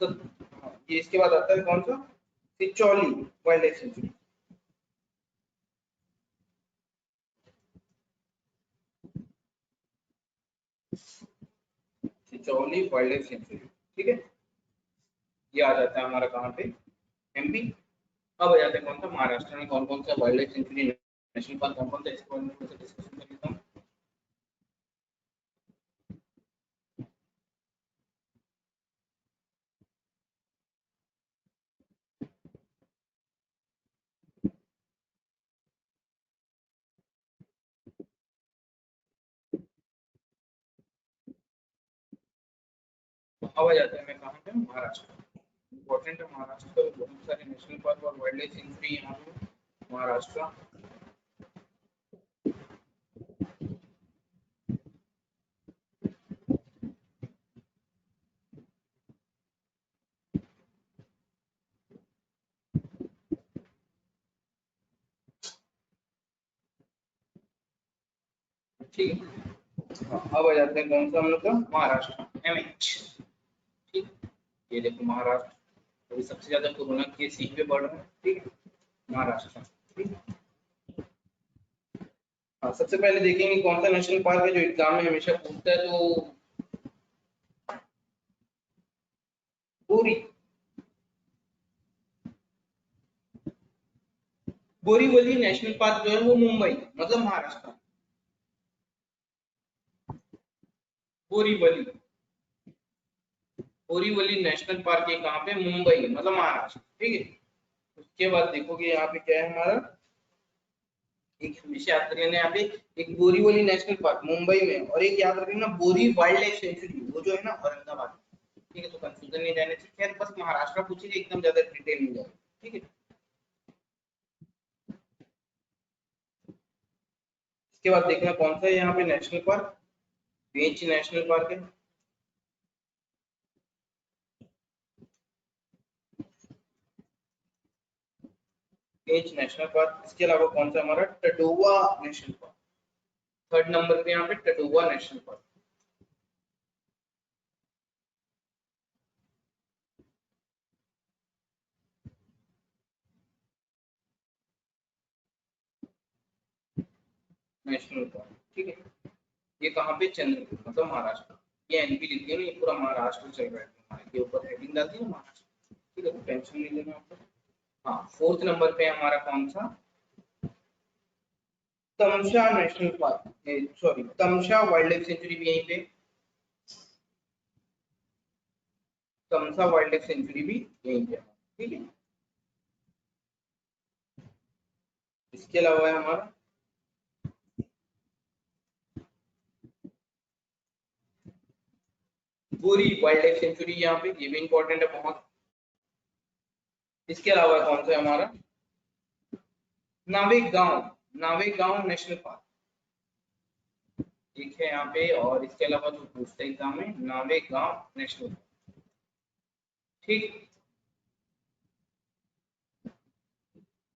तो ये इसके बाद आता है कौन सा, Sichauli wild life sanctuary. Sichauli wild life sanctuary, ठीक है, ये आ जाता है हमारा कहाँ पे, एमपी। अब आ जाता है कौन सा, महाराष्ट्र में कौन कौन सा wild life sanctuary national park कौन कौन सा, इसके बारे में थोड़ा सा डिस्कशन कर लेता हूँ। अब आ जाता है मैं कहाँ पे, महाराष्ट्र। इम्पोर्टेंट है महाराष्ट्र का, बहुत सारे नेशनल पार्क और वाइल्ड लाइफ सेंचुरी यहाँ पे महाराष्ट्र। ठीक है, हाँ, अब आ जाते हैं कौन सा हम लोग का, महाराष्ट्र, एमएच। ठीक, ये देखो महाराष्ट्र, अभी सबसे ज्यादा कोरोना केस यहीं पे बढ़ रहे हैं, ठीक है, महाराष्ट्र। ठीक है, हाँ, सबसे पहले देखेंगे कौन सा नेशनल पार्क है जो एग्जाम में हमेशा पूछता है, तो बोरी, बोरीवली नेशनल पार्क जो है वो मुंबई मतलब महाराष्ट्र, बोरीवली, बोरीवली नेशनल पार्क है कहाँ पे, मुंबई मतलब महाराष्ट्र। ठीक है, उसके बाद देखोगे यहाँ पे क्या है हमारा, एक हमेशा याद कर लेना यहाँ पे, एक बोरीवली नेशनल पार्क मुंबई में, और एक याद रखना बोरी वाइल्ड लाइफ सेंचुरी, वो जो है ना औरंगाबाद में। ठीक है, तो कंफ्यूजन नहीं रहना चाहिए, खैर बस महाराष्ट्र पूछिए एकदम ज्यादा डिटेल में जाए। ठीक है, इसके बाद देखना कौन सा है यहाँ पे नेशनल पार्क, पेंच नेशनल पार्क है। पेंच नेशनल पार्क, इसके अलावा कौन सा हमारा, टटोवा नेशनल पार्क, थर्ड नंबर पे यहाँ पे टटोवा नेशनल पार्क। नेशनल पार्क, ठीक है, ये कहाँ पे, चंद्रपुर मतलब महाराष्ट्र। ये एनपी लिख दिया ना, ये पूरा महाराष्ट्र चल रहा है हमारे के ऊपर हेडिंग डालती है ना महाराष्ट्र। ठीक है, तो टेंशन नहीं लेना आपको। हाँ, फोर्थ नंबर पे हमारा कौन सा, Tamsha national park, sorry Tamsha wild life sanctuary भी यहीं पे, तमसा वाइल्ड लाइफ सेंचुरी भी यहीं पे। ठीक है, इसके अलावा है हमारा बोरी वाइल्ड लाइफ सेंचुरी, यहाँ पे ये भी इंपॉर्टेंट है बहुत। इसके अलावा कौन सा है हमारा, नावेगांव, नावेगांव नेशनल पार्क, एक है यहाँ पे, और इसके अलावा जो पूछते हैं एग्जाम में, नावेगांव नेशनल पार्क। ठीक,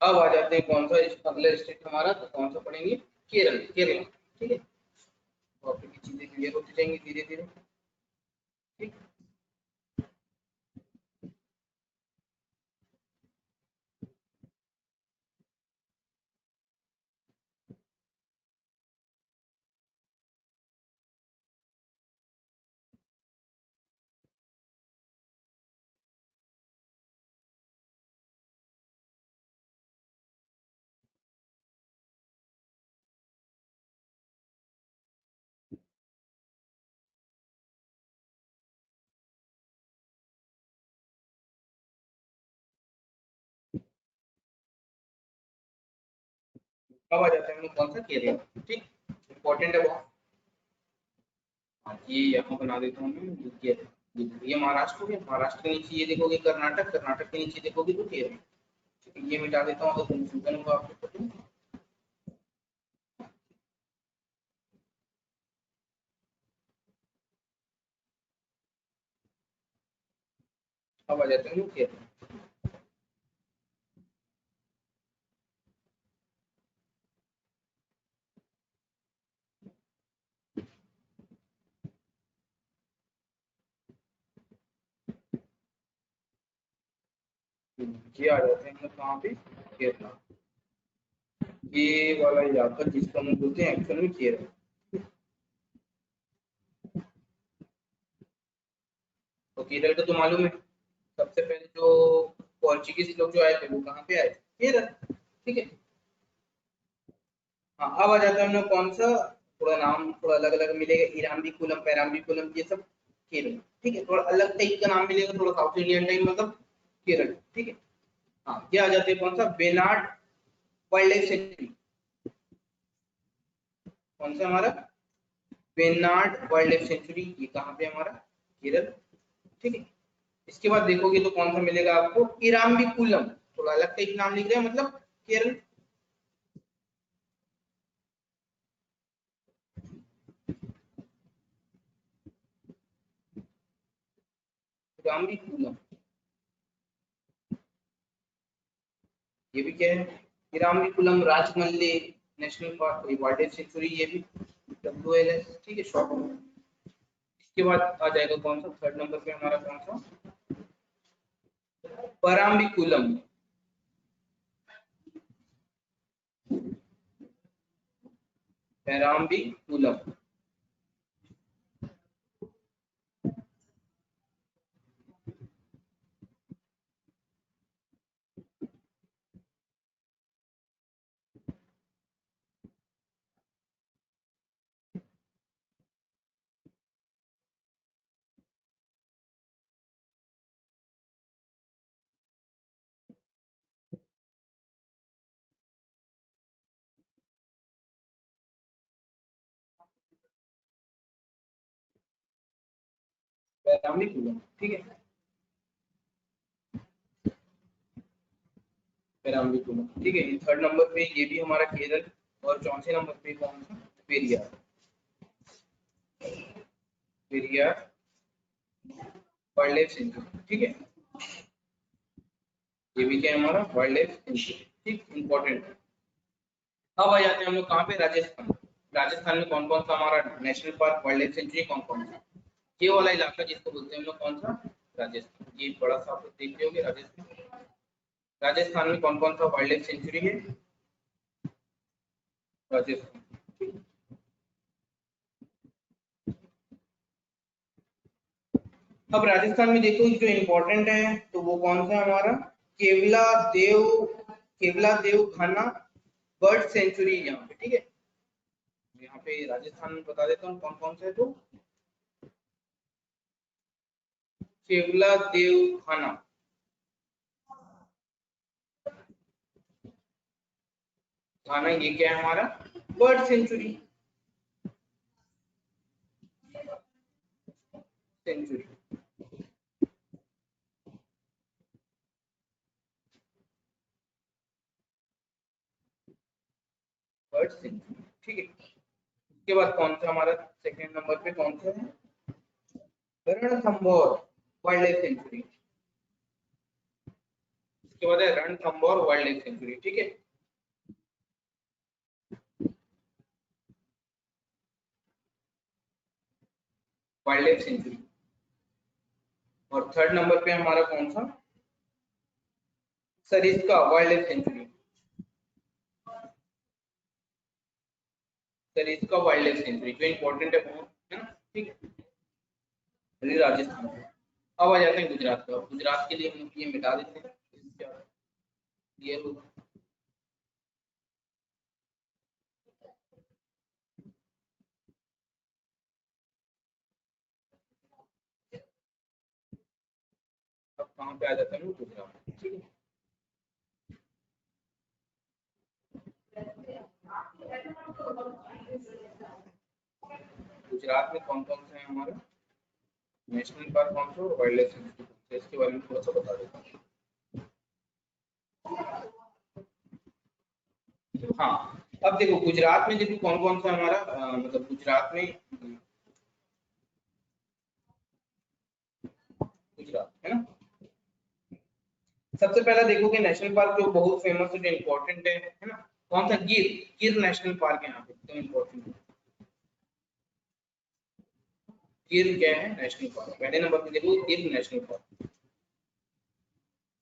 अब आ जाते हैं कौन सा अगला स्टेट हमारा, तो कौन सा पढ़ेंगे, केरल, केरला। ठीक है, टॉपिक की चीजें क्लियर होती जाएंगी धीरे धीरे। ठीक, अब आ जाते हैं हम लोग कौन सा, केरला। ठीक, इंपॉर्टेंट है बहुत। हाँ, ये यहाँ बना देता हूँ मैं, ये महाराष्ट्र हो गया, महाराष्ट्र के नीचे ये देखोगे कर्नाटक, कर्नाटक के नीचे देखोगे तो केरल। ठीक है, ये मिटा देता हूँ अगर कंफ्यूजन होगा आपको तो। अब आ जाते हैं केरल। ये आ जाते हैं हम लोग कहाँ पे, केरला। ये वाला इलाका जिसको हम बोलते हैं एक्चुअल में केरल। तो केरल का तो मालूम है, सबसे पहले जो पोर्चुगीज लोग जो आए थे वो कहाँ पे आए थे, केरल। ठीक है। हाँ, अब आ जाता है हम लोग कौन सा, थोड़ा नाम थोड़ा अलग अलग मिलेगा, इराम्बिकुलम, पेराम्बिकुलम, ये सब केरल। ठीक है, थोड़ा अलग टाइप का नाम मिलेगा, थोड़ा साउथ इंडियन टाइप, मतलब केरल। ठीक है। हाँ, ये आ जाते हैं कौन सा, वेनाड वाइल्ड लाइफ सेंचुरी। कौन सा हमारा, वेनाड वाइल्ड लाइफ सेंचुरी, ये कहाँ पे हमारा, केरल। ठीक है। इसके बाद देखोगे तो कौन सा मिलेगा आपको, इराम्बिकुलम, थोड़ा अलग टाइप नाम लिख रहे हैं, मतलब केरल। इराम्बिकुलम, ये भी क्या है, Erambikulam Rajamalle national park, wild life sanctuary, ये भी WLS। ठीक है, शॉर्ट। इसके बाद आ जाएगा कौन सा, थर्ड नंबर पे हमारा कौन सा, पराम्बिकुलम। पेराम्बिकुलम, पेराम्बिकुलम। ठीक है, पेराम्बिकुलम। ठीक है, थर्ड नंबर पे ये भी हमारा केरल। और चौथे नंबर पे कौन सा, Periyar. Periyar wild life sanctuary. ठीक है, ये भी क्या है हमारा, वाइल्ड लाइफ सेंचुरी। ठीक, इंपॉर्टेंट। अब आ जाते हैं हम लोग कहाँ पे, राजस्थान। राजस्थान में कौन कौन सा हमारा national park, wild life sanctuary, कौन कौन सा, ये वाला इलाका जिसको बोलते हैं हम लोग कौन सा, राजस्थान। ये बड़ा सा आप लोग देख रहे होंगे, राजस्थान। राजस्थान में कौन कौन सा वाइल्ड लाइफ सेंचुरी है, राजस्थान। अब राजस्थान में देखो जो इम्पोर्टेंट है तो वो कौन सा है हमारा, केवला देव, केवला देव खाना बर्ड सेंचुरी यहाँ पे। ठीक है, यहाँ पे राजस्थान में बता देता हूँ कौन कौन सा है, तो केवला देव खाना, खाना ये क्या है हमारा, bird sanctuary. Sanctuary, bird sanctuary. ठीक है, उसके बाद कौन सा हमारा सेकंड नंबर पे कौन सा है, रणथंभौर वाइल्ड लाइफ सेंचुरी। उसके बाद है रणथंभौर वाइल्ड लाइफ सेंचुरी। ठीक है, वाइल्ड लाइफ सेंचुरी। और थर्ड नंबर पे हमारा कौन सा, Sariska wild life sanctuary. Sariska wild life sanctuary जो इंपॉर्टेंट है बहुत, है ना। ठीक है, ये राजस्थान। अब आ जाते हैं गुजरात का। गुजरात के लिए हम ये मिटा देते हैं, ये होगा। अब कहाँ पे आ जाते हैं गुजरात। ठीक है, गुजरात में कौन कौन से है हमारे नेशनल पार्क, कौन सा वाइल्ड लाइफ सेंचुरी, इसके बारे में थोड़ा सा बता देता हूँ। हाँ, अब देखो गुजरात में देखो कौन कौन सा हमारा मतलब गुजरात में, गुजरात है ना। सबसे पहला देखोगे नेशनल पार्क जो बहुत फेमस है, जो इम्पोर्टेंट है ना, कौन सा, गिर। गिर नेशनल पार्क है यहाँ पे, तो इम्पोर्टेंट है। गिर क्या है, नेशनल पार्क। पहले नंबर पे देखो गिर नेशनल पार्क।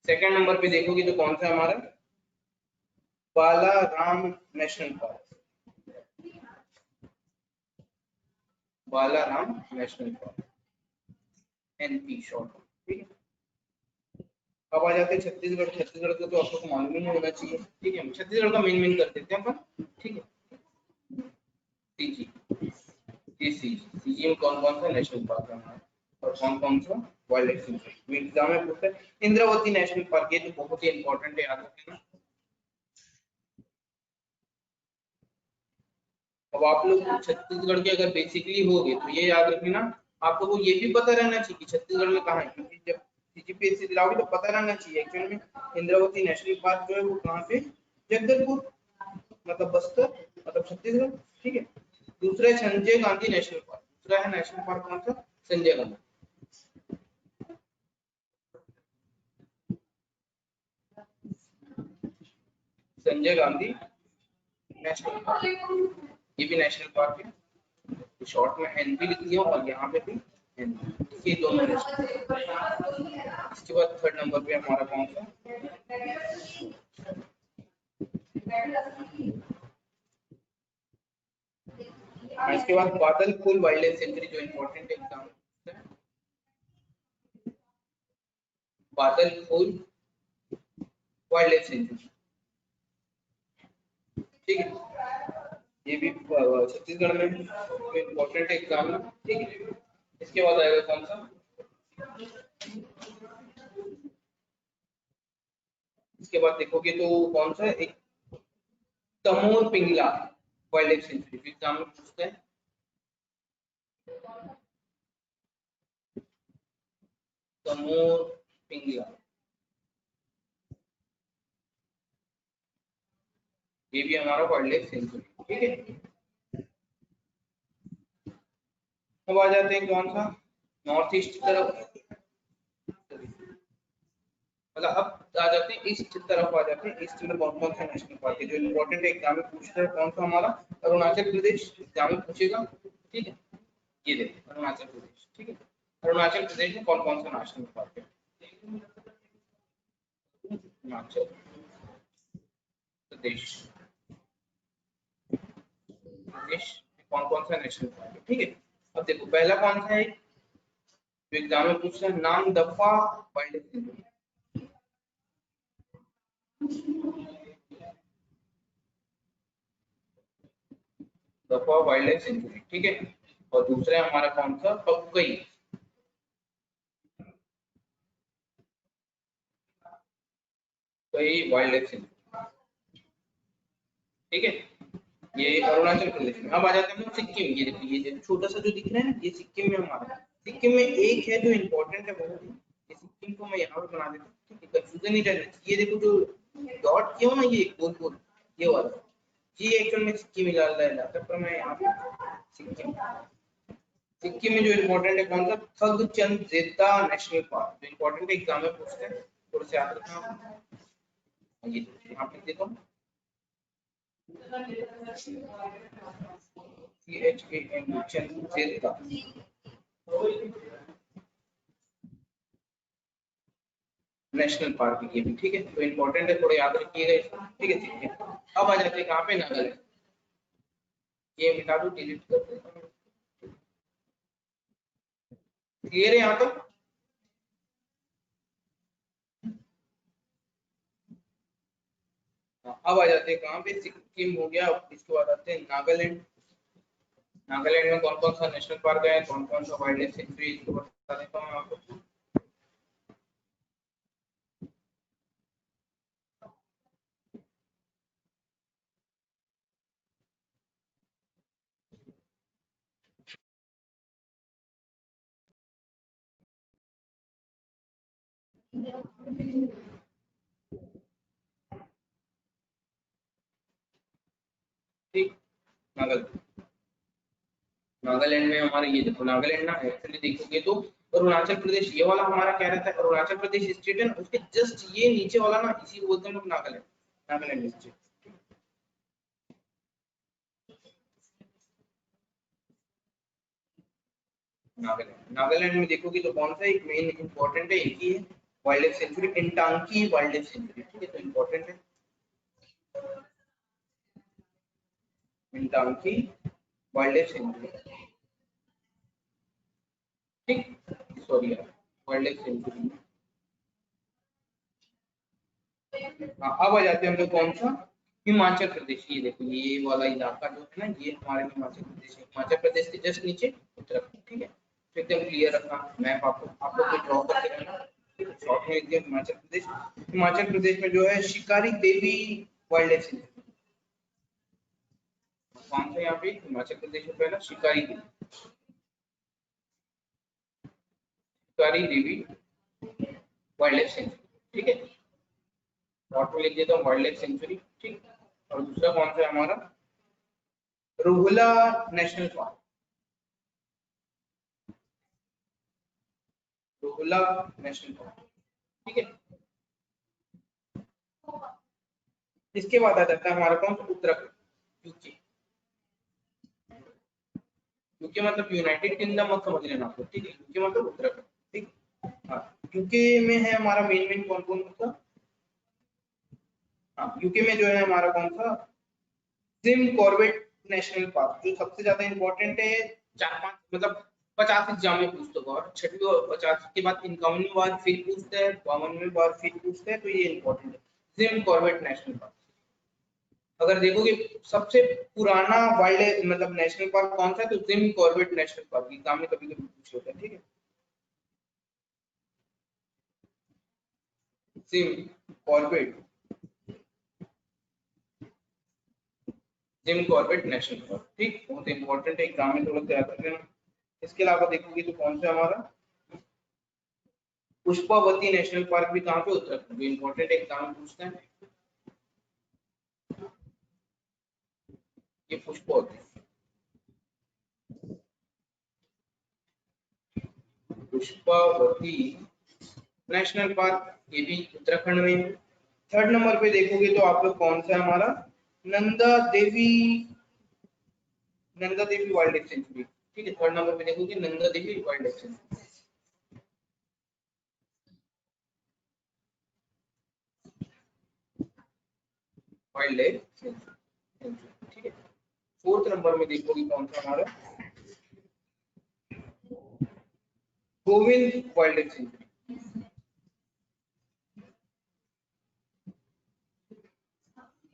सेकंड नंबर पे देखोगे तो कौन सा हमारा Balaram national park, Balaram national park, NP short, ठीक है। अब आ जाते हैं छत्तीसगढ़। छत्तीसगढ़ का तो आपको मालूम ही नहीं होना चाहिए, ठीक है। छत्तीसगढ़ का मेन कर देते हैं अपन, ठीक है। सीजी, सीजी में कौन कौन सा नेशनल पार्क है हमारा और कौन कौन सा वाइल्ड लाइफ सेंचुरी एग्जाम में पूछता है। इंद्रावती नेशनल पार्क, ये तो बहुत ही इंपॉर्टेंट है, याद रखना। अब आप लोग छत्तीसगढ़ के अगर बेसिकली हो गए तो ये याद रखना, आपको वो ये भी पता रहना चाहिए कि छत्तीसगढ़ में कहाँ है, क्योंकि जब सीजीपीएससी दिलाओगे तो पता रहना चाहिए एक्चुअली में इंद्रावती नेशनल पार्क जो है वो कहाँ पे, जगदलपुर, मतलब बस्तर, मतलब छत्तीसगढ़, ठीक है। दूसरा है संजय गांधी नेशनल पार्क, दूसरा है नेशनल पार्क कौन सा, संजय गांधी, संजय गांधी नेशनल पार्क, ये भी नेशनल पार्क है, तो शॉर्ट में एनपी लिख दिया और यहाँ पे भी एनपी, ये दोनों नेशनल। इसके बाद थर्ड नंबर पे हमारा कौन सा, इसके बाद बादलपुर वाइल्ड लाइफ सेंचुरी जो important exam, Badalpur wild life sanctuary, ठीक है। ये भी छत्तीसगढ़ में इम्पोर्टेंट एग्जाम है, ठीक है। इसके बाद आएगा कौन सा, इसके बाद देखोगे तो कौन सा, एक Tamor Pingla wild life sanctuary exam में पूछता है। तमोर पिंगला, ये भी हमारा वाइल्ड लाइफ सेंचुरी, ठीक है। अब आ जाते हैं कौन सा, नॉर्थ ईस्ट की तरफ, मतलब अब आ जाते हैं ईस्ट की तरफ, आ जाते हैं ईस्ट में कौन कौन सा नेशनल पार्क है जो इम्पोर्टेंट एग्जाम में पूछता है, कौन सा हमारा अरुणाचल प्रदेश एग्जाम में पूछेगा, ठीक है। ये देखो अरुणाचल प्रदेश, ठीक है। अरुणाचल प्रदेश में कौन कौन सा नेशनल पार्क है, अरुणाचल प्रदेश, प्रदेश कौन कौन सा नेशनल पार्क है, ठीक है। अब देखो पहला कौन सा है जो एग्जाम में पूछता है, नाम दफा वाइल्ड लाइफ सेंचुरी, दफा वाइल्ड लाइफ सेंचुरी, ठीक है। और दूसरा हमारा कौन सा, पक्कई, कई वाइल्ड लाइफ सेंचुरी, ठीक है। ये अरुणाचल प्रदेश में। अब आ जाते हैं हम सिक्किम, ये देखिए ये छोटा सा जो दिख रहा है ना, ये सिक्किम में हमारा, सिक्किम में एक है जो इम्पोर्टेंट है बहुत, ये सिक्किम को मैं यहाँ पे बना देता हूँ, ठीक है, कंफ्यूजन नहीं रहना चाहिए। ये देखो जो डॉट किया हो ना, ये गोल गोल, ये वाला, ये एक्चुअल में सिक्किम ही डाल रहा है, पर मैं यहाँ पे सिक्किम, सिक्किम में जो इम्पोर्टेंट है कौन सा, थगचंद जेता नेशनल पार्क, जो इम्पोर्टेंट एग्जाम में पूछते हैं, थोड़ा सा याद रखना। ये यहाँ पे देखो चंद, नेशनल पार्क ये भी, ठीक है। तो इम्पोर्टेंट है, थोड़ा याद रखिएगा इसको, ठीक है, ठीक है। अब आ जाते हैं कहाँ पे, नागालैंड, ये मिटा दो, डिलीट कर देता हूँ, क्लियर है यहाँ तक। अब आ जाते हैं कहाँ पे, सिक्किम हो गया, इसके बाद आते हैं नागालैंड। नागालैंड में कौन कौन सा नेशनल पार्क है, कौन कौन सा वाइल्ड लाइफ सेंचुरी, इसको बता देता हूँ आपको। ठीक, नागालैंड, नागालैंड में हमारे ये देखो, नागालैंड ना एक्चुअली देखोगे तो अरुणाचल प्रदेश, ये वाला हमारा क्या रहता है, अरुणाचल प्रदेश स्टेट है ना, उसके जस्ट ये नीचे वाला ना, इसी को बोलते हैं लोग नागालैंड, नागालैंड स्टेट। नागालैंड, नागालैंड में देखोगे तो कौन सा एक मेन इंपॉर्टेंट है, एक ही है, wild life sanctuary, Intanki wild life sanctuary, ठीक है, तो इंपॉर्टेंट है इंटांकी वाइल्ड लाइफ सेंचुरी, ठीक, सॉरी यार, वाइल्ड लाइफ सेंचुरी। हाँ, अब आ जाते हैं हम लोग कौन सा, हिमाचल प्रदेश। ये देखो ये वाला इलाका जो है ना, ये हमारे हिमाचल प्रदेश है, हिमाचल प्रदेश के जस्ट नीचे उत्तराखंड, ठीक है, तो एकदम क्लियर रखना मैप, आपको आप लोग ड्रॉ करके रखना, शॉर्ट में लिख दिया हिमाचल प्रदेश। हिमाचल प्रदेश में जो है शिकारी देवी वाइल्ड लाइफ सेंचुरी, कौन सा यहाँ पे हिमाचल प्रदेश में पहला शिकारी देवी, शिकारी देवी वाइल्ड लाइफ सेंचुरी, ठीक है, शॉर्ट में लिख देता हूँ वाइल्ड लाइफ सेंचुरी, ठीक। और दूसरा कौन सा है हमारा, रोहला नेशनल पार्क, रोहला नेशनल पार्क, ठीक है। इसके बाद आ जाता है हमारा कौन सा, उत्तराखंड, यूके, यूके मतलब यूनाइटेड किंगडम मत समझ लेना आपको, ठीक है, यूके मतलब उत्तराखंड, ठीक। हाँ, यूके में है हमारा मेन मेन कौन कौन सा, हाँ यूके में जो है हमारा कौन सा, जिम कॉर्बेट नेशनल पार्क, जो सबसे ज्यादा इंपॉर्टेंट है, 4-5 मतलब 50 एग्जाम में पूछते हो, और 6वीं और 50 के बाद 51वीं बार फिर पूछते हैं, 52वीं बार फिर पूछते हैं, तो ये इंपॉर्टेंट है, जिम कॉर्बेट नेशनल पार्क। अगर देखोगे सबसे पुराना वाइल्ड मतलब नेशनल पार्क कौन सा है, तो Jim Corbett national park, exam में कभी कभी पूछे होते हैं, ठीक है, Jim Corbett, Jim Corbett national park, ठीक, बहुत इंपॉर्टेंट है, एग्जाम में थोड़ा सा याद रख लेना। इसके अलावा देखोगे तो कौन सा हमारा, पुष्पावती नेशनल पार्क भी कहाँ पे, उत्तराखंड, इंपॉर्टेंट एग्जाम में पूछते हैं, ये पुष्पावती, पुष्पावती नेशनल पार्क, ये भी उत्तराखंड में है। थर्ड नंबर पे देखोगे तो आप लोग कौन सा है हमारा, Nanda Devi, Nanda Devi wild life sanctuary, ठीक है, थर्ड नंबर पे देखोगे Nanda Devi wild life sanctuary, wild life sanctuary, ठीक है। फोर्थ नंबर में देखोगे कौन सा हमारा, Govind wild life sanctuary,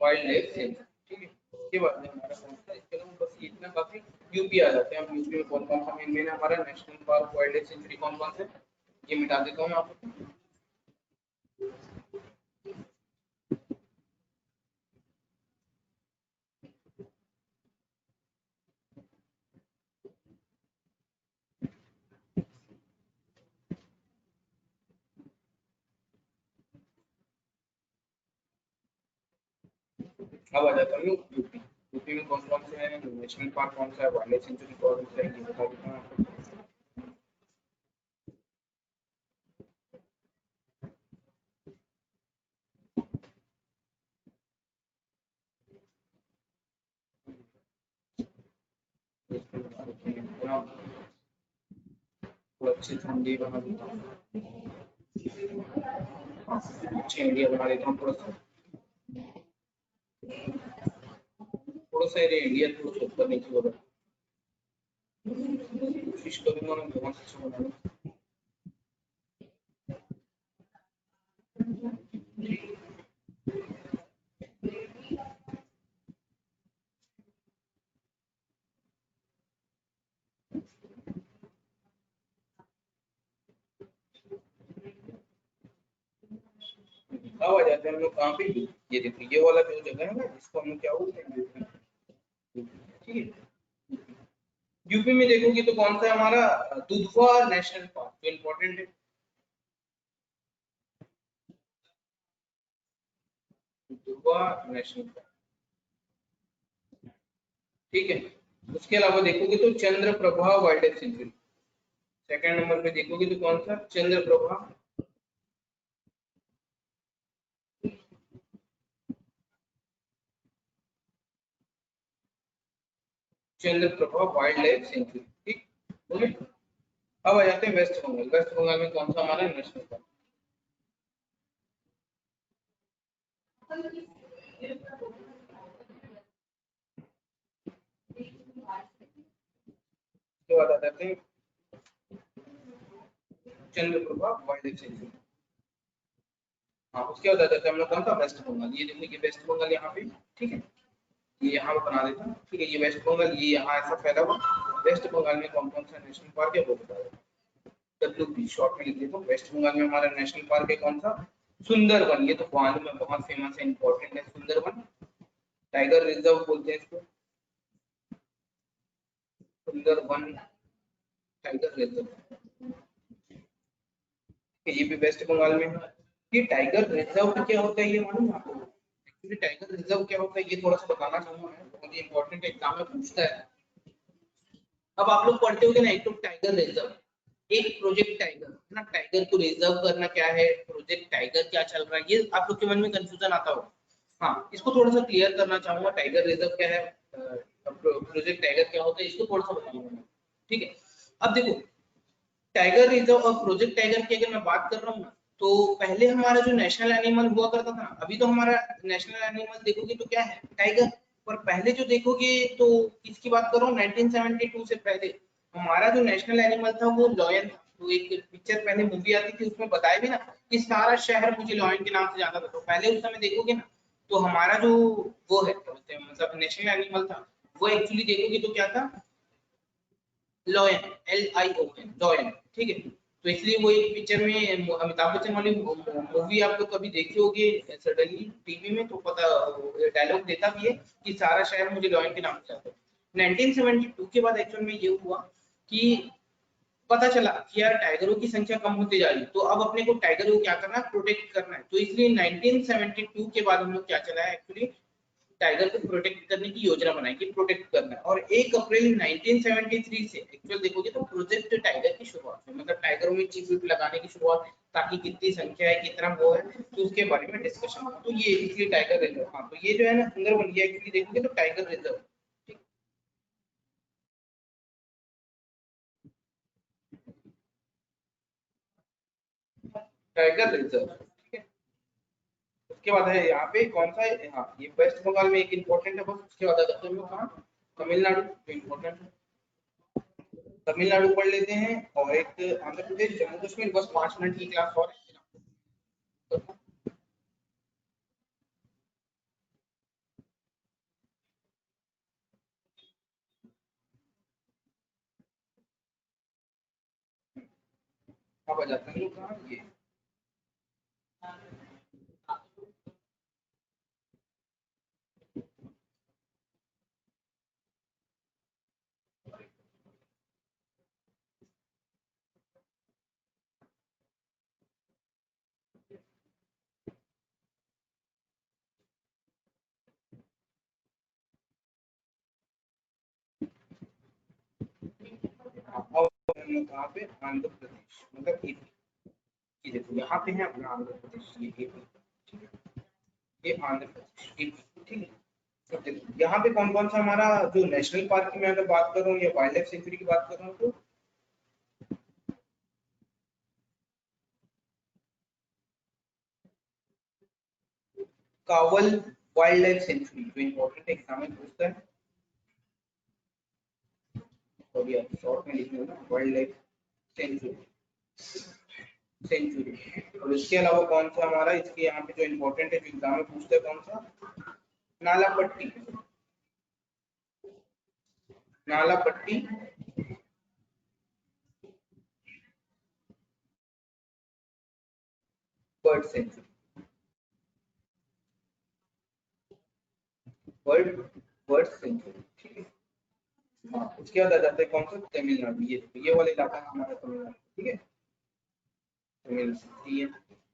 wild life sanctuary, ठीक है। इसके बाद में हमारा कौन सा, इसके अलावा बस इतना काफी, यूपी आ जाते हैं हम, यूपी में कौन कौन सा मेन मेन हमारा national park wild life sanctuary कौन कौन से, ये मिटा देता हूँ मैं आपको। अब आ जाता हूँ यूपी, यूपी में कौन कौन से हैं, नेशनल पार्क कौन सा है, वाइल्ड लाइफ सेंचुरी कौन सा है, ये बता देता हूँ आपको। अच्छी ठंडी बना देता हूँ, अच्छी इंडिया बना देता हूँ, थोड़ा सा एरिया इंडिया थोड़ा सा ऊपर नीचे होगा, कोशिश करूंगा मैं बहुत अच्छा बनाने। अब आ जाते हैं हम लोग कहाँ पे, ये देखो ये वाला जो जगह है ना, इसको हम लोग क्या बोलते हैं, ठीक है। यूपी में देखोगे तो कौन सा है हमारा, दुधवा नेशनल पार्क, जो इम्पोर्टेंट है, दुधवा नेशनल पार्क, ठीक है। उसके अलावा देखोगे तो Chandraprabha wild life sanctuary, second number पे देखोगे तो कौन सा, Chandraprabha, Chandraprabha wild life sanctuary, ठीक, ओके। अब आ जाते हैं वेस्ट बंगाल, वेस्ट बंगाल में कौन सा हमारा नेशनल पार्क, उसके बाद आ जाते हैं चंद्रप्रभा वाइल्ड लाइफ सेंचुरी। हाँ, उसके बाद आ जाते हैं हम लोग कौन सा, वेस्ट बंगाल। ये देखो ये वेस्ट बंगाल यहाँ पे, ठीक है, ये यहाँ पे बना देता हूँ, ठीक है, ये वेस्ट बंगाल, ये यहाँ ऐसा फैला हुआ। वेस्ट बंगाल में कौन कौन सा नेशनल पार्क है वो बता देता हूँ, WP शॉर्ट में लिख देता हूँ। वेस्ट बंगाल में हमारा नेशनल पार्क है कौन सा, सुंदरवन। ये तो मालूम है, बहुत फेमस है, इंपॉर्टेंट है सुंदरवन। टाइगर रिजर्व बोलते हैं इसको, सुंदरवन टाइगर रिजर्व। ये भी वेस्ट बंगाल में है। ये टाइगर रिजर्व क्या होता है ये मालूम है आपको? एक्चुअली टाइगर रिजर्व क्या होता है ये थोड़ा सा बताना चाहूंगा मैं, बहुत ही इंपॉर्टेंट एग्जाम में पूछता है। अब आप लोग पढ़ते होगे ना, एक तो टाइगर रिजर्व, एक प्रोजेक्ट टाइगर, है ना। टाइगर को रिजर्व करना क्या है, प्रोजेक्ट टाइगर क्या चल रहा है, ये आप लोग के मन में कंफ्यूजन आता हो। हाँ, इसको थोड़ा सा क्लियर करना चाहूंगा, टाइगर रिजर्व क्या है, प्रोजेक्ट टाइगर क्या होता है, इसको थोड़ा सा बताऊंगा मैं, ठीक है। अब देखो, टाइगर रिजर्व और प्रोजेक्ट टाइगर की अगर मैं बात कर रहा हूँ ना, तो पहले हमारा जो नेशनल एनिमल हुआ करता था ना, अभी तो हमारा नेशनल एनिमल देखोगे तो क्या है, टाइगर। पर पहले जो देखोगे तो किसकी बात कर रहा हूँ, 1972 से पहले हमारा जो नेशनल एनिमल था वो लॉयन था। तो एक पिक्चर पहले मूवी आती थी, उसमें बताया भी ना कि सारा शहर मुझे लॉयन के नाम से जानता था। तो पहले उस समय देखोगे ना, तो हमारा जो वो है मतलब नेशनल एनिमल था, वो एक्चुअली देखोगे तो क्या था, लॉयन, LION, लॉयन, ठीक है। तो इसलिए वो एक पिक्चर में अमिताभ बच्चन वाली मूवी आप लोग कभी देखे होगे सडनली टीवी में, तो पता डायलॉग देता भी है कि सारा शहर मुझे लॉयन के नाम से जानता है। 1972 के बाद एक्चुअल में ये हुआ कि पता चला कि यार टाइगरों की संख्या कम होती जा रही है, तो अब अपने को टाइगर को क्या करना है, प्रोटेक्ट करना है। तो इसलिए 1972 के बाद हम लोग क्या चला है, एक्चुअली टाइगर को प्रोटेक्ट करने की योजना बनाई कि प्रोटेक्ट करना है। और 1 अप्रैल 1973 से एक्चुअल देखोगे तो प्रोजेक्ट टाइगर की शुरुआत है, मतलब टाइगरों में चिप विप लगाने की शुरुआत, ताकि कितनी संख्या है, कितना वो है, तो उसके बारे में डिस्कशन हो। तो ये इसलिए टाइगर रिजर्व, हाँ, तो ये जो है ना सुंदरवन, ये एक्चुअली देखोगे तो टाइगर रिजर्व, टाइगर रिजर्व, ठीक है। उसके बाद है यहाँ पे कौन सा है, हाँ, ये वेस्ट बंगाल में एक इंपॉर्टेंट है बस। उसके बाद आ जाते हैं हम लोग कहाँ, तमिलनाडु, इंपॉर्टेंट है, तमिलनाडु पढ़ लेते हैं। और एक आंध्र प्रदेश, जम्मू कश्मीर, बस 5 मिनट की क्लास और है। अब आ जाते हैं लोग कहाँ, ये और हम लोग कहाँ पे, आंध्र प्रदेश, मतलब एपी। ये देखो यहाँ पे है अपना आंध्र प्रदेश, ये एपी, ठीक है, ये आंध्र प्रदेश एपी, ठीक है। अब देखो यहाँ पे कौन कौन सा हमारा जो नेशनल पार्क की मैं अगर बात कर रहा हूँ या वाइल्ड लाइफ सेंचुरी की बात कर रहा हूँ, तो कावल वाइल्ड लाइफ सेंचुरी, जो इम्पोर्टेंट एग्जाम में पूछता है, सॉरी आप शॉर्ट में लिख लो ना, वाइल्ड लाइफ सेंचुरी, सेंचुरी। और इसके अलावा कौन सा हमारा, इसके यहाँ पे जो इम्पोर्टेंट है, जो एग्जाम में पूछते हैं, कौन सा, नाला पट्टी, नाला पट्टी bird sanctuary, bird bird sanctuary, ठीक है। हाँ, उसके बाद आ जाते हैं कौन सा, तमिलनाडु, ये वाला इलाका है हमारा तमिलनाडु, ठीक है, तमिलनाडु, ये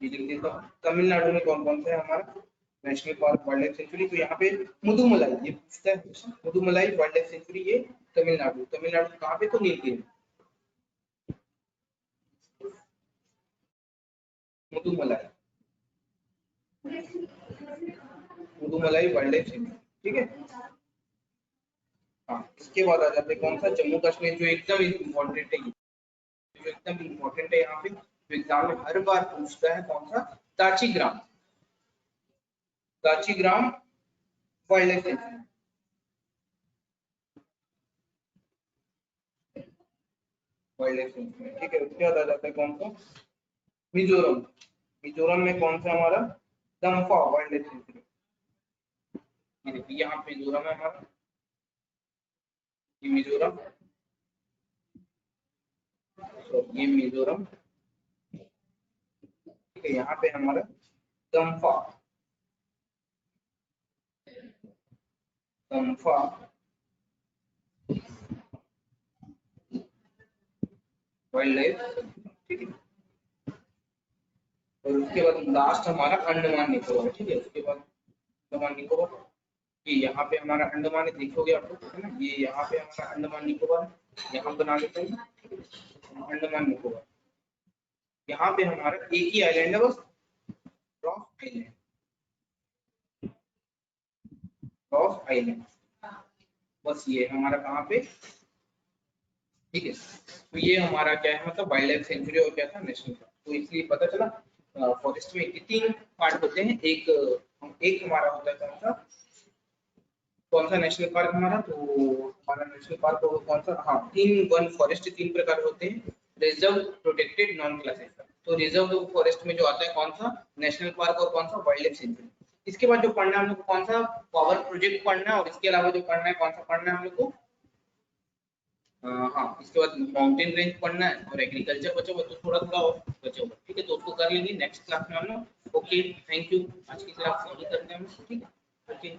लिख देता हूँ। तमिलनाडु में कौन कौन सा है हमारा national park, wild life sanctuary, तो यहाँ पे मुदुमलाई, ये पूछता है मुदुमलाई वाइल्ड लाइफ सेंचुरी, ये तमिलनाडु, तमिलनाडु कहाँ पे, तो Nilgiri, Mudumalai, Mudumalai wild life sanctuary, ठीक है। हाँ, इसके बाद आ जाते हैं कौन सा, जम्मू कश्मीर, जो एकदम इम्पोर्टेंट है, जो एकदम इम्पोर्टेंट है यहाँ पे, जो एग्जाम में हर बार पूछता है, कौन सा, Dachi Gram, Kachigram wild life sanctuary, wild life sanctuary, ठीक है। उसके बाद आ जाता है कौन सा, मिजोरम। मिजोरम में कौन सा हमारा, दम्फा वाइल्ड लाइफ सेंचुरी। ये देखिए यहाँ पे मिजोरम है हमारा, ये मिजोरम, तो ये मिजोरम, ठीक है। यहाँ पे हमारा दम्फा, दम्फा वाइल्ड लाइफ, ठीक है। और उसके बाद लास्ट हमारा अंडमान निकोबार, ठीक है। उसके बाद अंडमान निकोबार, ये यहाँ पे हमारा अंडमान है, देखोगे आप लोग, है ना, ये यहाँ पे हमारा अंडमान निकोबार, यहाँ बना देते हैं, अंडमान निकोबार। यहाँ पे हमारा एक ही आइलैंड है बस, रॉस आइलैंड, रॉस आइलैंड, बस ये हमारा कहाँ पे, ठीक है। तो ये हमारा क्या है, मतलब वाइल्ड लाइफ सेंचुरी और क्या था, नेशनल पार्क। तो इसलिए पता चला फॉरेस्ट में तीन पार्ट होते हैं, एक हमारा होता है कौन सा नेशनल पार्क हमारा, तो हमारा नेशनल पार्क होगा कौन सा, हाँ, तीन, वन फॉरेस्ट तीन प्रकार होते हैं, रिजर्व, प्रोटेक्टेड, नॉन क्लासिफाइड। तो रिजर्व फॉरेस्ट में जो आता है कौन सा, नेशनल पार्क और कौन सा, वाइल्ड लाइफ सेंचुरी। इसके बाद जो पढ़ना है हम लोग को कौन सा, पावर प्रोजेक्ट पढ़ना है, और इसके अलावा जो पढ़ना है कौन सा पढ़ना है हम लोग को, हाँ, इसके बाद माउंटेन रेंज पढ़ना है, और एग्रीकल्चर बचा हुआ तो थोड़ा थोड़ा और बचा हुआ, ठीक है। तो उसको कर लेंगे नेक्स्ट क्लास में हम लोग। ओके, थैंक यू, आज की क्लास यही करते हैं हम लोग, ठीक है, ओके।